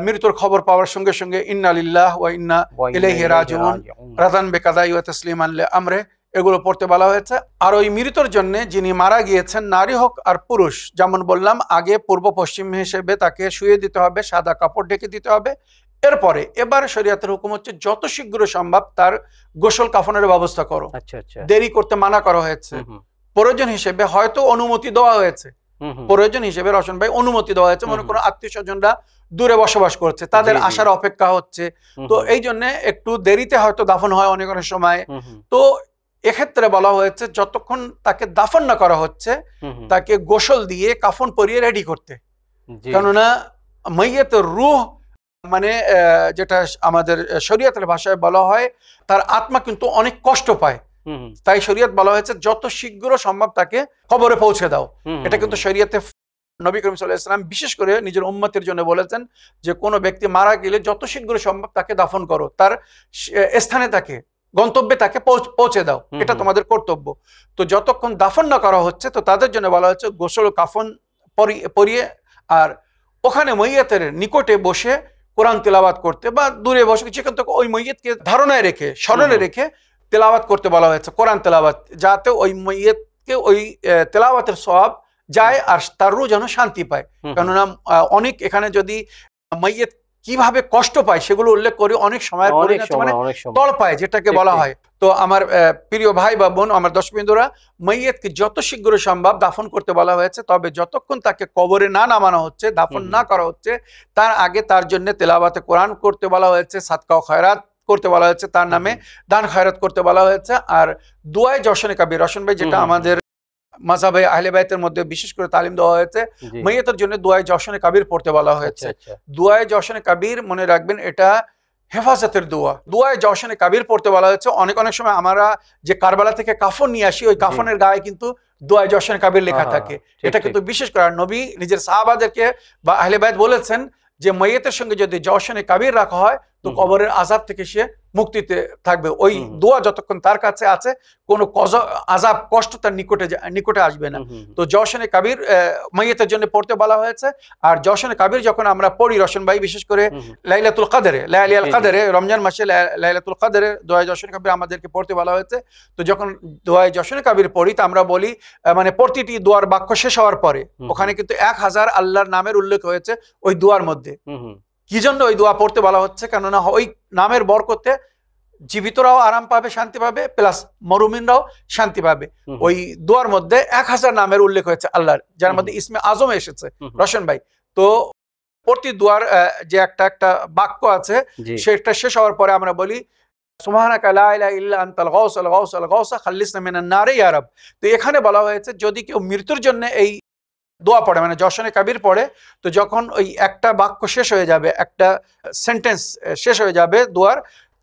মৃত্যুর খবর পাওয়ার সঙ্গে সঙ্গে ইন্না লিল্লাহি ওয়া ইন্না ইলাইহি রাজিউন রাদান বিকাদাই ওয়া তাসলিমান লিআমরি, এগুলো পড়তে বলা হয়েছে। আর ওই মৃত্যুর জন্য যিনি মারা গিয়েছেন, নারী হোক আর পুরুষ, যেমন বললাম আগে পূর্ব পশ্চিম হিসেবে তাকে শুয়ে দিতে হবে, সাদা কাপড় ঢেকে দিতে হবে। এরপরে এবার শরীয়তের হুকুম হচ্ছে যত শীঘ্র সম্ভব তার গোসল কাফনের ব্যবস্থা করো, দেরি করতে মানা করা হয়েছে। প্রয়োজন হিসেবে হয়তো অনুমতি দেওয়া হয়েছে, প্রয়োজন হিসেবে রশন ভাই অনুমতি দেওয়া হয়েছে, মনে করো আত্মীয় স্বজনরা দূরে বসবাস করছে, তাদের আসার অপেক্ষা হচ্ছে, তো এই জন্য একটু দেরিতে হয়তো দাফন হয় অনেক অনেক সময়। তো এক্ষেত্রে বলা হয়েছে যতক্ষণ তাকে দাফন না করা হচ্ছে তাকে গোসল দিয়ে কাফন পরিয়ে রেডি করতে, কেননা মাইয়াতের রূহ মানে যেটা আমাদের শরীয়তের ভাষায় বলা হয়, তার আত্মা কিন্তু অনেক কষ্ট পায়, তাই শরীয়ত বলা হয়েছে যত শীঘ্র সম্ভব তাকে কবরে পৌঁছে দাও। এটা কিন্তু শরীয়তে নবী করিম সাল্লাল্লাহু আলাইহি ওয়াসাল্লাম বিশেষ করে নিজের উম্মতের জন্য বলেছেন যে কোনো ব্যক্তি মারা গেলে যত শীঘ্র সম্ভব তাকে দাফন করো, তার স্থানে তাকে গন্তব্যে তাকে পৌঁছে দাও, এটা তোমাদের কর্তব্য। তো যতক্ষণ দাফন না করা হচ্ছে তো তাদের জন্য বলা হচ্ছে গোসল কাফন পরিয়ে, আর ওখানে মইয়াতের নিকটে বসে কোরআন তেলাওয়াত করতে, বা দূরে বসে যেখান থেকে ওই মইয়তকে ধারণায় রেখে স্মরণে রেখে তেলাওয়াত করতে বলা হয়েছে, কোরআন তেলাওয়াত, যাতে ওই মইয়তকে ওই তেলাওয়াতের সওয়াব যায় আর তার রূহ যেন শান্তি পায়। কেননা অনেক এখানে যদি মইয়ত কিভাবে কষ্ট পায় সেগুলো উল্লেখ করি, অনেক সময়ের পরিণতি মানে তল পায় যেটাকে বলা হয়। তো আমার প্রিয় ভাই বা বোন, আমার দর্শকবৃন্দরা, মইয়তকে যত শীঘ্র সম্ভব দাফন করতে বলা হয়েছে, তবে যতক্ষণ তাকে কবরে না নামানো হচ্ছে, দাফন না করা হচ্ছে, তার আগে তার জন্য তেলাওয়াতে কোরআন করতে বলা হয়েছে, সাদকা ও খয়রাত করতে বলা হয়েছে, তার নামে দান খয়রাত করতে বলা হয়েছে, আর দুআয়ে জশনে কাবির, রশন ভাই যেটা আমাদের মাযহাবে আহলে বাইতের মধ্যে বিশেষ করে তালিম দেওয়া হয়েছে, মাইয়াতের জন্য দুআয়ে জশনে কাবির পড়তে বলা হয়েছে। দুআয়ে জশনে কাবির মনে রাখবেন, এটা হেফাজতের দোয়া, দুআয়ে জশনে কাবির পড়তে বলা হয়েছে। অনেক অনেক সময় আমরা যে কারবালা থেকে কাফন নিয়ে আসি, ওই কাফনের গায়ে কিন্তু দুআয়ে জশনে কাবির লেখা থাকে, এটা কিন্তু বিশেষ করে নবী নিজের সাহাবাদেরকে বা আহলে বাইত বলেছেন যে মাইয়াতের সঙ্গে যদি জশনে কাবির রাখা হয় তো কবরের আযাব থেকে সে মুক্তিতে থাকবে। ওই দোয়া যতক্ষণ তার কাছে আছে কোনো আযাব কষ্ট তার নিকটে আসবে না। তো জশনে কাবির মাইয়াতের জন্য পড়তে বলা হয়েছে। আর জশনে কাবির যখন আমরা পড়ি রশন ভাই, বিশেষ করে লাইলাতুল কদরে, লাইলাতুল কদরে, রমজান মাসে লাইলাতুল কদরে দোয়া জশনে কাবির আমাদেরকে পড়তে বলা হয়েছে। তো যখন দোয়া জশনে কাবির পড়ি তা আমরা বলি মানে প্রতিটি দোয়ার বাক্য শেষ হওয়ার পরে ওখানে কিন্তু 1000 আল্লাহর নামের উল্লেখ হয়েছে ওই দোয়ার মধ্যে। কি জন্য ওই দোয়া পড়তে বলা হচ্ছে? কেননা ওই নামের বরকতে জীবিতরাও আরাম পাবে, শান্তি পাবে, প্লাস মরুমিনরাও শান্তি পাবে। ওই দোয়ার মধ্যে 1000 নামের উল্লেখ হয়েছে আল্লাহর, যার মধ্যে ইসমে আজম এসেছে রশন ভাই। তো প্রতি দোয়ার যে একটা বাক্য আছে সেটা শেষ হওয়ার পরে আমরা বলি সুবহানাকা লা ইলাহা ইল্লা আনতাল গাউসাল গাউসাল গাউসা খাল্লিসনা মিনান নারি ইয়া রাব। তো এখানে বলা হয়েছে যদি কেউ মৃত্যুর জন্য এই দোয়া পড়ে, মানে জশনে কাবির পড়ে, তো যখন ওই একটা বাক্য শেষ হয়ে যাবে, একটা সেন্টেন্স শেষ হয়ে যাবে দোয়ার,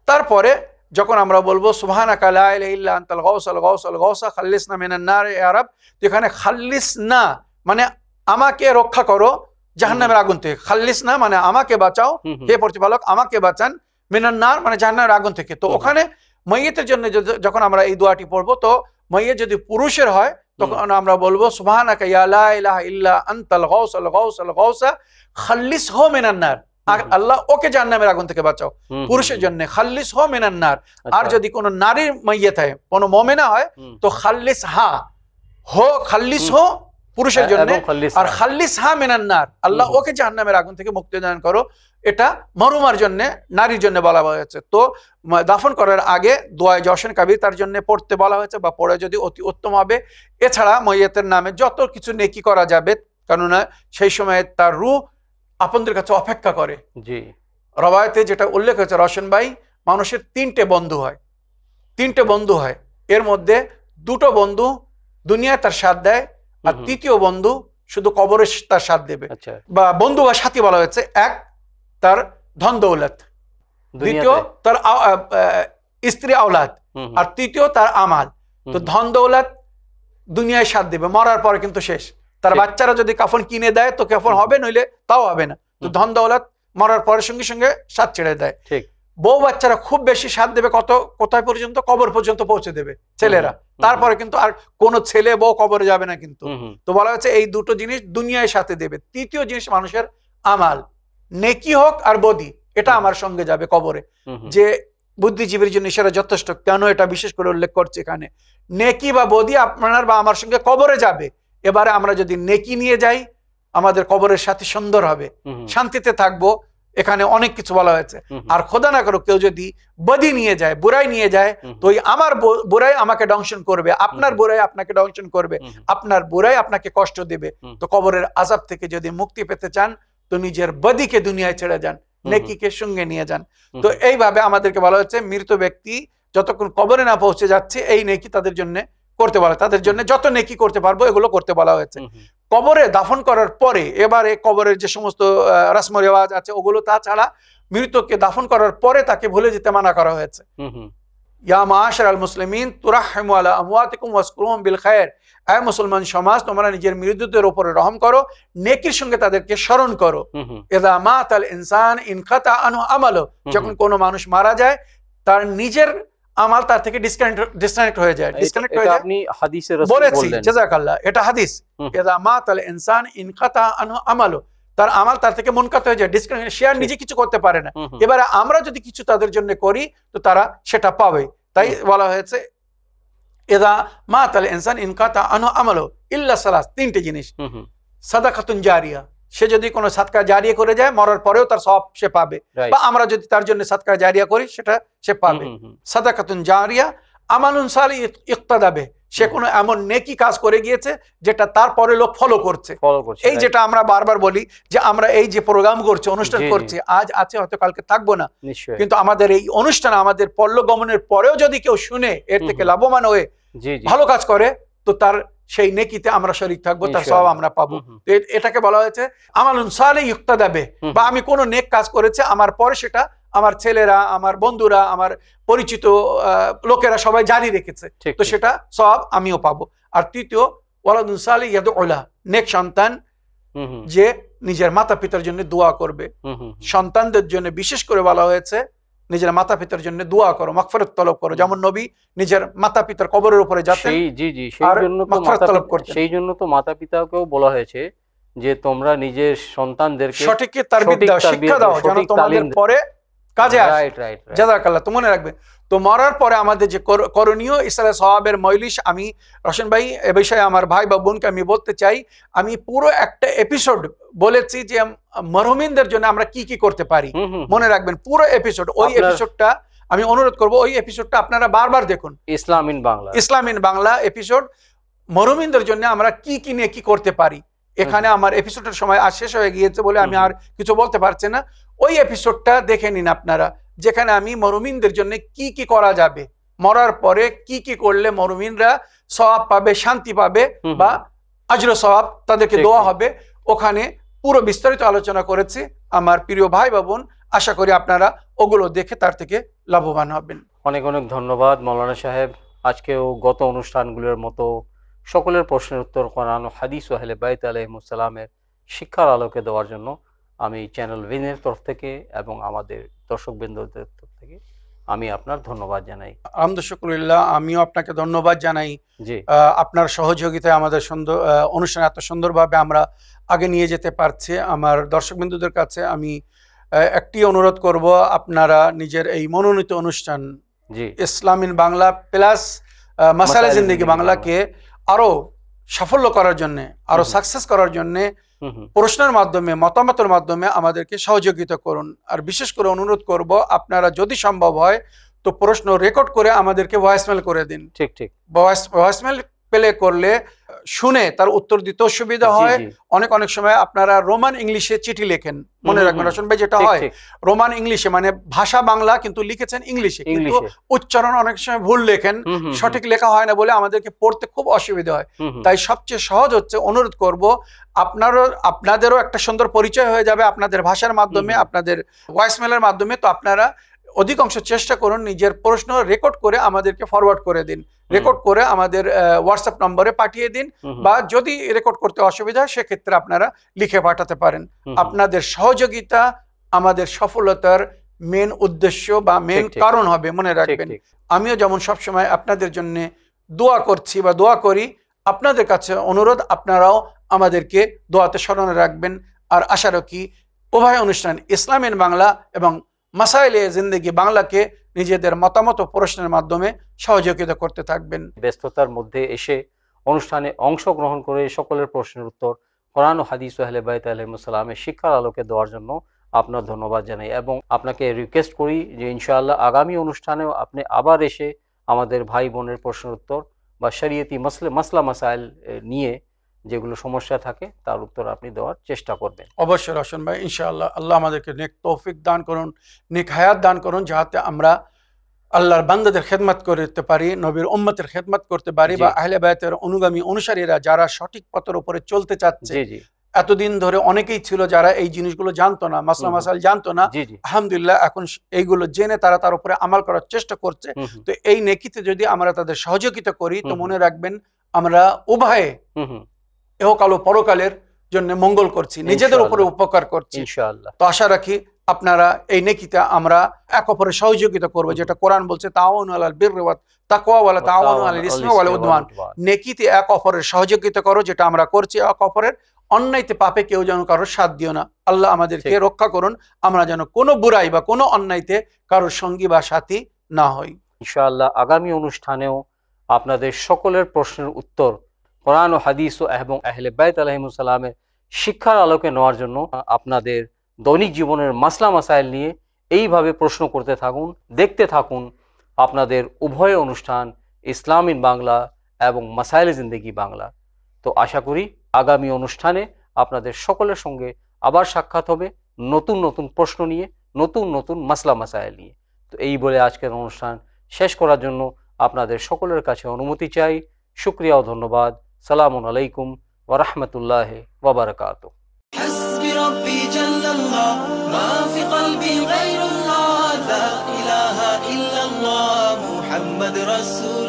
তারপরে যখন আমরা বলবো সুবহানাকা লা ইলাহা ইল্লা আনতাল গাউসাল গাউসাল গাউসা খাল্লিসনা মিনান নারি ইয়া রাব, তো এখানে খাল্লিসনা মানে আমাকে রক্ষা করো জাহান্নামের আগুন থেকে, খাল্লিসনা মানে আমাকে বাঁচাও, হে প্রতিপালক আমাকে বাঁচান, মিনান নার মানে জাহান্নামের আগুন থেকে। তো ওখানে মাইয়িতের জন্য যখন আমরা এই দোয়াটি পড়বো, তো মাইয়িত যদি পুরুষের হয় তখন আমরা বলবো সুবহানাকা ইয়া লা ইলাহা ইল্লা আনতাল গাউসাল গাউসাল গাউসা খাল্লিসহু মিনান নার, আল্লাহ ওকে জাহান্নামের আগুন থেকে বাঁচাও পুরুষের জন্য, খাল্লিসহু মিনান নার। আর যদি কোনো নারীর মাইয়িত হয়, কোনো মুমিনা হয়, তো খাল্লিসহা হো, খাল্লিসহু পুরুষের জন্য, আর খাল্লিসহা মিনান নার, আল্লাহ ওকে জাহান্নামের আগুন থেকে মুক্তি দান করো। এটা মরুমার জন্য, নারীর জন্য বলা হয়েছে। তো দাফন করার আগে দোয়ায়ে জশন কাবির তার জন্য পড়তে বলা হয়েছে, বা পড়ে যদি অতি উত্তম হবে। এছাড়া মইয়তের নামে যত কিছু নেকি করা যাবে, কেননা সেই সময় তার রূহ আপনদের কাছে অপেক্ষা করে। জি, রবায়তে যেটা উল্লেখ হয়েছে রশন ভাই, মানুষের 3টে বন্ধু হয়, 3টে বন্ধু হয়। এর মধ্যে 2টো বন্ধু দুনিয়ায় তার সাথ দেয়, আর 3য় বন্ধু শুধু কবরে তার সাথ দেবে। বা বন্ধু বা সাথী বলা হয়েছে, এক তার ধন দৌলত, দ্বিতীয় তার স্ত্রী আওলাদ, আর তৃতীয় তার আমাল। তো ধন দৌলত দুনিয়ায় সাথ দেবে, মরার পরে কিন্তু শেষ। তার বাচ্চারা যদি কাফন কিনে দেয় তো কাফন হবে, নইলে তাও হবে না। তো ধন দৌলত মরার পরে সঙ্গে সঙ্গে সাথ ছেড়ে দেয়। বউ বাচ্চারা খুব বেশি সাথ দেবে কোথায় পর্যন্ত? কবর পর্যন্ত পৌঁছে দেবে ছেলেরা, তারপরে কিন্তু আর কোন ছেলে বউ কবরে যাবে না কিন্তু। তো বলা হচ্ছে এই দুটো জিনিস দুনিয়ায় সাথে দেবে। তৃতীয় জিনিস মানুষের আমাল, নেকি হোক আর বদি, এটা আমার সঙ্গে যাবে কবরে। যে বুদ্ধিজীবীর জন্য সেটা যথেষ্ট। কেন এটা বিশেষ করে উল্লেখ করছে এখানে? নেকি বা বদি আপনার বা আমার সঙ্গে কবরে যাবে। এবারে আমরা যদি নেকি নিয়ে যাই, আমাদের কবরের সাথে সুন্দর হবে, শান্তিতে থাকবো। এখানে অনেক কিছু বলা হয়েছে। আর খোদা না করো কেউ যদি বদি নিয়ে যায়, বুড়াই নিয়ে যায়, তো আমার বুড়াই আমাকে দংশন করবে, আপনার বুড়াই আপনাকে দংশন করবে, আপনার বুড়াই আপনাকে কষ্ট দেবে। তো কবরের আযাব থেকে যদি মুক্তি পেতে চান, তো নিজের বদিকে দুনিয়ায় ছেড়ে যান, নেকিকে সঙ্গে নিয়ে যান। তো এইভাবে আমাদেরকে বলা হচ্ছে মৃত ব্যক্তি যতক্ষণ কবরে না পৌঁছে যাচ্ছে, এই নেকি তাদের জন্য করতে বলা, তাদের জন্য যত নেকি করতে পারবো এগুলো করতে বলা হয়েছে। কবরে দাফন করার পরে এবারে কবরের যে সমস্ত রসম রেওয়াজ আছে ওগুলো, তাছাড়া মৃতকে দাফন করার পরে তাকে ভুলে যেতে মানা করা হয়েছে। ইয়া মাশারাল মুসলিমিন তুরাহহিমু আলা আমওয়াতিকুম ওয়াসকুরুহুম বিল খায়র, আয় মুসলমান সমাজ তোমরা নিজের মৃতদের উপরে রহম করো, নেকির সঙ্গে তাদেরকে স্মরণ করো। ইযা মাতাল ইনসান ইনকাতা আনহু আমালু, যখন কোনো মানুষ মারা যায় তার নিজের আমাল তার থেকে ডিসকানেক্ট হয়ে যায়, ডিসকানেক্ট হয়ে যায়। আপনি হাদিসে রাসূল বলেছি, বললেন, জাযাকাল্লাহ, এটা হাদিস। ইযা মাতাল ইনসান ইনকাতা আনহু আমালু, তার আমাল তার থেকে মুনকাত হয়ে যায়, ডিসকানেক্ট, সে আর নিজে কিছু করতে পারে না। এবারে আমরা যদি কিছু তাদের জন্য করি তো তারা সেটা পাবে। তাই বলা হয়েছে ইযা মাতাল ইনসান ইনকাতা আনহু আমালু ইল্লা সালাস, 3টে জিনিস। সাদাকাতুন জারিয়া, সে যদি কোনো সাদকা জারিয়া করে যায় মরার পরেও তার সওয়াব সে পাবে, বা আমরা যদি তার জন্য সাদকা জারিয়া করি সেটা সে পাবে। সাদাকাতুন জারিয়া, আমালুন সালিহ ইক্তাদাবে, সে কোনো এমন নেকি কাজ করে গিয়েছে যেটা তারপরে লোক ফলো করছে। এই যেটা আমরা বারবার বলি যে আমরা এই যে প্রোগ্রাম করছি, অনুষ্ঠান করছি, আজ আছে হয়তো কালকে থাকবো না, কিন্তু আমাদের এই অনুষ্ঠান আমাদের পরলোকগমনের পরেও যদি কেউ শুনে এর থেকে লাভবান হয়ে ভালো কাজ করে, তো তার সেই নেকিতে আমরা শরীক থাকবো, তার সওয়াব আমরা পাবো। এটাকে বলা হয়েছে আমালুন সালিহ ইক্তাদাবে, বা আমি কোনো নেক কাজ করেছে আমার পরে সেটা আমার ছেলেরা, আমার বন্ধুরা, আমার পরিচিত লোকেরা সবাই জারি রেখেছে, তো সেটা সওয়াব আমিও পাবো। আর তৃতীয় ওয়ালাদুন সালিহ ইয়াদউ লা, নেক সন্তান যে নিজের মাতা পিতার জন্য দোয়া করবে। সন্তানদের জন্য বিশেষ করে বলা হয়েছে নিজের মাতা পিতার জন্য দোয়া করো, মাগফিরাত তলব করো, যেমন নবী নিজের মাতা পিতার কবরের উপরে যেতেন, সেই জন্য তো মাতা পিতাকেও বলা হয়েছে যে তোমরা নিজের সন্তানদেরকে সঠিক তারবিয়ত দাও, শিক্ষা দাও, যেন তোমাদের পরে কাজে আসে। জাযাকাল্লাহ। তো মনে রাখবে, তো মরার পরে আমাদের যে করণীয় ইসলাম সওয়াবের মজলিস, আমি রোশন ভাই এ বিষয়ে আমার ভাই বা বোনকে আমি বলতে চাই, আমি পুরো একটা এপিসোড বলেছি যে মরহুমিনদের জন্য আমরা কি কি করতে পারি। মনে রাখবেন পুরো এপিসোড, ওই এপিসোডটা আমি অনুরোধ করব ওই এপিসোডটা আপনারা বারবার দেখুন, ইসলাম ইন বাংলা এপিসোড, মরহুমিনদের জন্য আমরা কি কি নিয়ে কি করতে পারি। এখানে আমার এপিসোডের সময় আর শেষ হয়ে গিয়েছে বলে আমি আর কিছু বলতে পারছি না। ওই এপিসোডটা দেখে নিন আপনারা, যেখানে আমি মরহুমিনদের জন্য কি কি করা যাবে, মরার পরে কি কি করলে মরহুমিনরা সওয়াব পাবে, শান্তি পাবে বা আজর সওয়াব তাদেরকে দেওয়া হবে, ওখানে পুরো বিস্তারিত আলোচনা করেছি আমার প্রিয় ভাই বা বোন। আশা করি আপনারা ওগুলো দেখে তার থেকে লাভবান হবেন। অনেক অনেক ধন্যবাদ মাওলানা সাহেব। আজকেও গত অনুষ্ঠানগুলোর মতো সকলের প্রশ্নের উত্তর কোরআন ও হাদিস ও আহলে বাইত আলাইহিমুস সালামের শিক্ষার আলোকে দেওয়ার জন্য আমি চ্যানেল ভিনের তরফ থেকে এবং আমাদের দর্শকবৃন্দদের তরফ থেকে আমি আপনার ধন্যবাদ জানাই। আলহামদুলিল্লাহ, আমিও আপনাকে ধন্যবাদ জানাই। আপনার সহযোগিতায় আমাদের সুন্দর অনুষ্ঠান এত সুন্দরভাবে আমরা আগে নিয়ে যেতে পারছি। আমার দর্শকবৃন্দদের কাছে আমি একটি অনুরোধ করব, আপনারা নিজের এই মনোনীত অনুষ্ঠান ইসলাম ইন বাংলা প্লাস মাসাইলে জিন্দেগি বাংলাকে আরো সাফল্য করার জন্য, আরো সাকসেস করার জন্য প্রশ্নের মাধ্যমে, মতামতের মাধ্যমে আমাদেরকে সহযোগিতা করুন। আর বিশেষ করে অনুরোধ করব, আপনারা যদি সম্ভব হয় তো প্রশ্ন রেকর্ড করে আমাদেরকে ভয়েসমেল করে দিন। ঠিক ঠিক, ভয়েসমেল প্লে করলে শুনে তার উত্তর দিতে সুবিধা হয়। অনেক অনেক সময় আপনারা রোমান ইংলিশে চিঠি লেখেন, মনে রাখবেন রোশন ভাই, যেটা হয় রোমান ইংলিশে মানে ভাষা বাংলা কিন্তু লিখেছেন ইংলিশে, কিন্তু উচ্চারণ অনেক সময় ভুল লেখেন, সঠিক লেখা হয় না বলে আমাদেরকে পড়তে খুব অসুবিধা হয়। তাই সবচেয়ে সহজ হচ্ছে, অনুরোধ করব আপনাদেরও একটা সুন্দর পরিচয় হয়ে যাবে আপনাদের ভাষার মাধ্যমে, আপনাদের ভয়েসমেলের মাধ্যমে। তো আপনারা অধিকাংশ চেষ্টা করুন নিজের প্রশ্ন রেকর্ড করে আমাদেরকে ফরওয়ার্ড করে দিন, রেকর্ড করে আমাদের হোয়াটসঅ্যাপ নম্বরে পাঠিয়ে দিন, বা যদি রেকর্ড করতে অসুবিধা হয় সেক্ষেত্রে আপনারা লিখে পাঠাতে পারেন। আপনাদের সহযোগিতা আমাদের সফলতার মেন উদ্দেশ্য বা মেন কারণ হবে, মনে রাখবেন। আমিও যেমন সবসময় আপনাদের জন্য দোয়া করছি বা দোয়া করি, আপনাদের কাছে অনুরোধ আপনারাও আমাদেরকে দোয়াতে স্মরণে রাখবেন। আর আশা রাখি উভয় অনুষ্ঠান ইসলাম ইন বাংলা এবং মাসাইলে জিন্দেগি বাংলাকে নিজেদের মতামত ও প্রশ্নের মাধ্যমে সহযোগিতা করতে থাকবেন। ব্যস্ততার মধ্যে এসে অনুষ্ঠানে অংশগ্রহণ করে সকলের প্রশ্নের উত্তর কোরআন ও হাদিস ও আহলে বাইত আলাইহিমুস সালামের শিক্ষার আলোকে দেওয়ার জন্য আপনার ধন্যবাদ জানাই, এবং আপনাকে রিকোয়েস্ট করি যে ইনশাআল্লাহ আগামী অনুষ্ঠানেও আপনি আবার এসে আমাদের ভাই বোনের প্রশ্নের উত্তর বা শরীয়তি মাসলা মাসাইল নিয়ে যেগুলো সমস্যা থাকে তার উত্তর আপনি দেওয়ার চেষ্টা করবেন। অবশ্যই রোশন ভাই, ইনশাআল্লাহ। আল্লাহ আমাদেরকে নেক তৌফিক দান করুন, নেক হায়াত দান করুন, যাতে আমরা আল্লাহর বান্দাদের খেদমত করতে পারি, নবীর উম্মতের খেদমত করতে পারি, বা আহলে বায়তের অনুগামী অনুসারীরা যারা সঠিক পথের উপরে চলতে চাচ্ছে। এতদিন ধরে অনেকেই ছিল যারা এই জিনিসগুলো জানতো না, মাসলা মাসাইল জানতো না, আলহামদুলিল্লাহ এখন এইগুলো জেনে তারা তার উপরে আমল করার চেষ্টা করছে। তো এই নেকিতে যদি আমরা তাদের সহযোগিতা করি, তো মনে রাখবেন আমরা উভয়ে ইহকাল ও পরকালের জন্য মঙ্গল করছি, নিজেদের উপরে উপকার করছি ইনশাআল্লাহ। তো আশা রাখি আপনারা এই নেকিতে আমরা এক অপরের সহযোগিতা করবো, যেটা কোরআন বলছে তাআওয়ানু আলাল বিররি ওয়াত তাকওয়া ওয়ালা তাআওয়ানু আলাল ইসমি ওয়াল উদওয়ান। নেকিতে এক অপরের সহযোগিতা করো, যেটা আমরা করছি। এক অপরের অন্যায়তে পাপে কেউ যেন কারোর সাথ দিও না। আল্লাহ আমাদেরকে রক্ষা করুন, আমরা যেন কোনো বুরাই বা কোনো অন্যায়তে কারোর সঙ্গী বা সাথী না হই ইনশাআল্লাহ। আগামী অনুষ্ঠানেও আপনাদের সকলের প্রশ্নের উত্তর কোরআন ও হাদিস এবং আহলে বাইত আলাইহিমুস সালামের শিক্ষার আলোকে নেওয়ার জন্য আপনাদের দৈনিক জীবনের মাসলা মাসাইল নিয়ে এইভাবে প্রশ্ন করতে থাকুন, দেখতে থাকুন আপনাদের উভয় অনুষ্ঠান ইসলাম ইন বাংলা এবং মাসাইলে জিন্দেগি বাংলা। তো আশা করি আগামী অনুষ্ঠানে আপনাদের সকলের সঙ্গে আবার সাক্ষাৎ হবে নতুন নতুন প্রশ্ন নিয়ে, নতুন নতুন মাসলা মাসাইল নিয়ে। তো এই বলে আজকের অনুষ্ঠান শেষ করার জন্য আপনাদের সকলের কাছে অনুমতি চাই। শুকরিয়া ও ধন্যবাদ। সালামুন আলাইকুম ওয়া রাহমাতুল্লাহি ওয়া বারাকাতুহু। حسبي ربي جل الله ما في قلبي غير الله لا إله إلا الله محمد رسول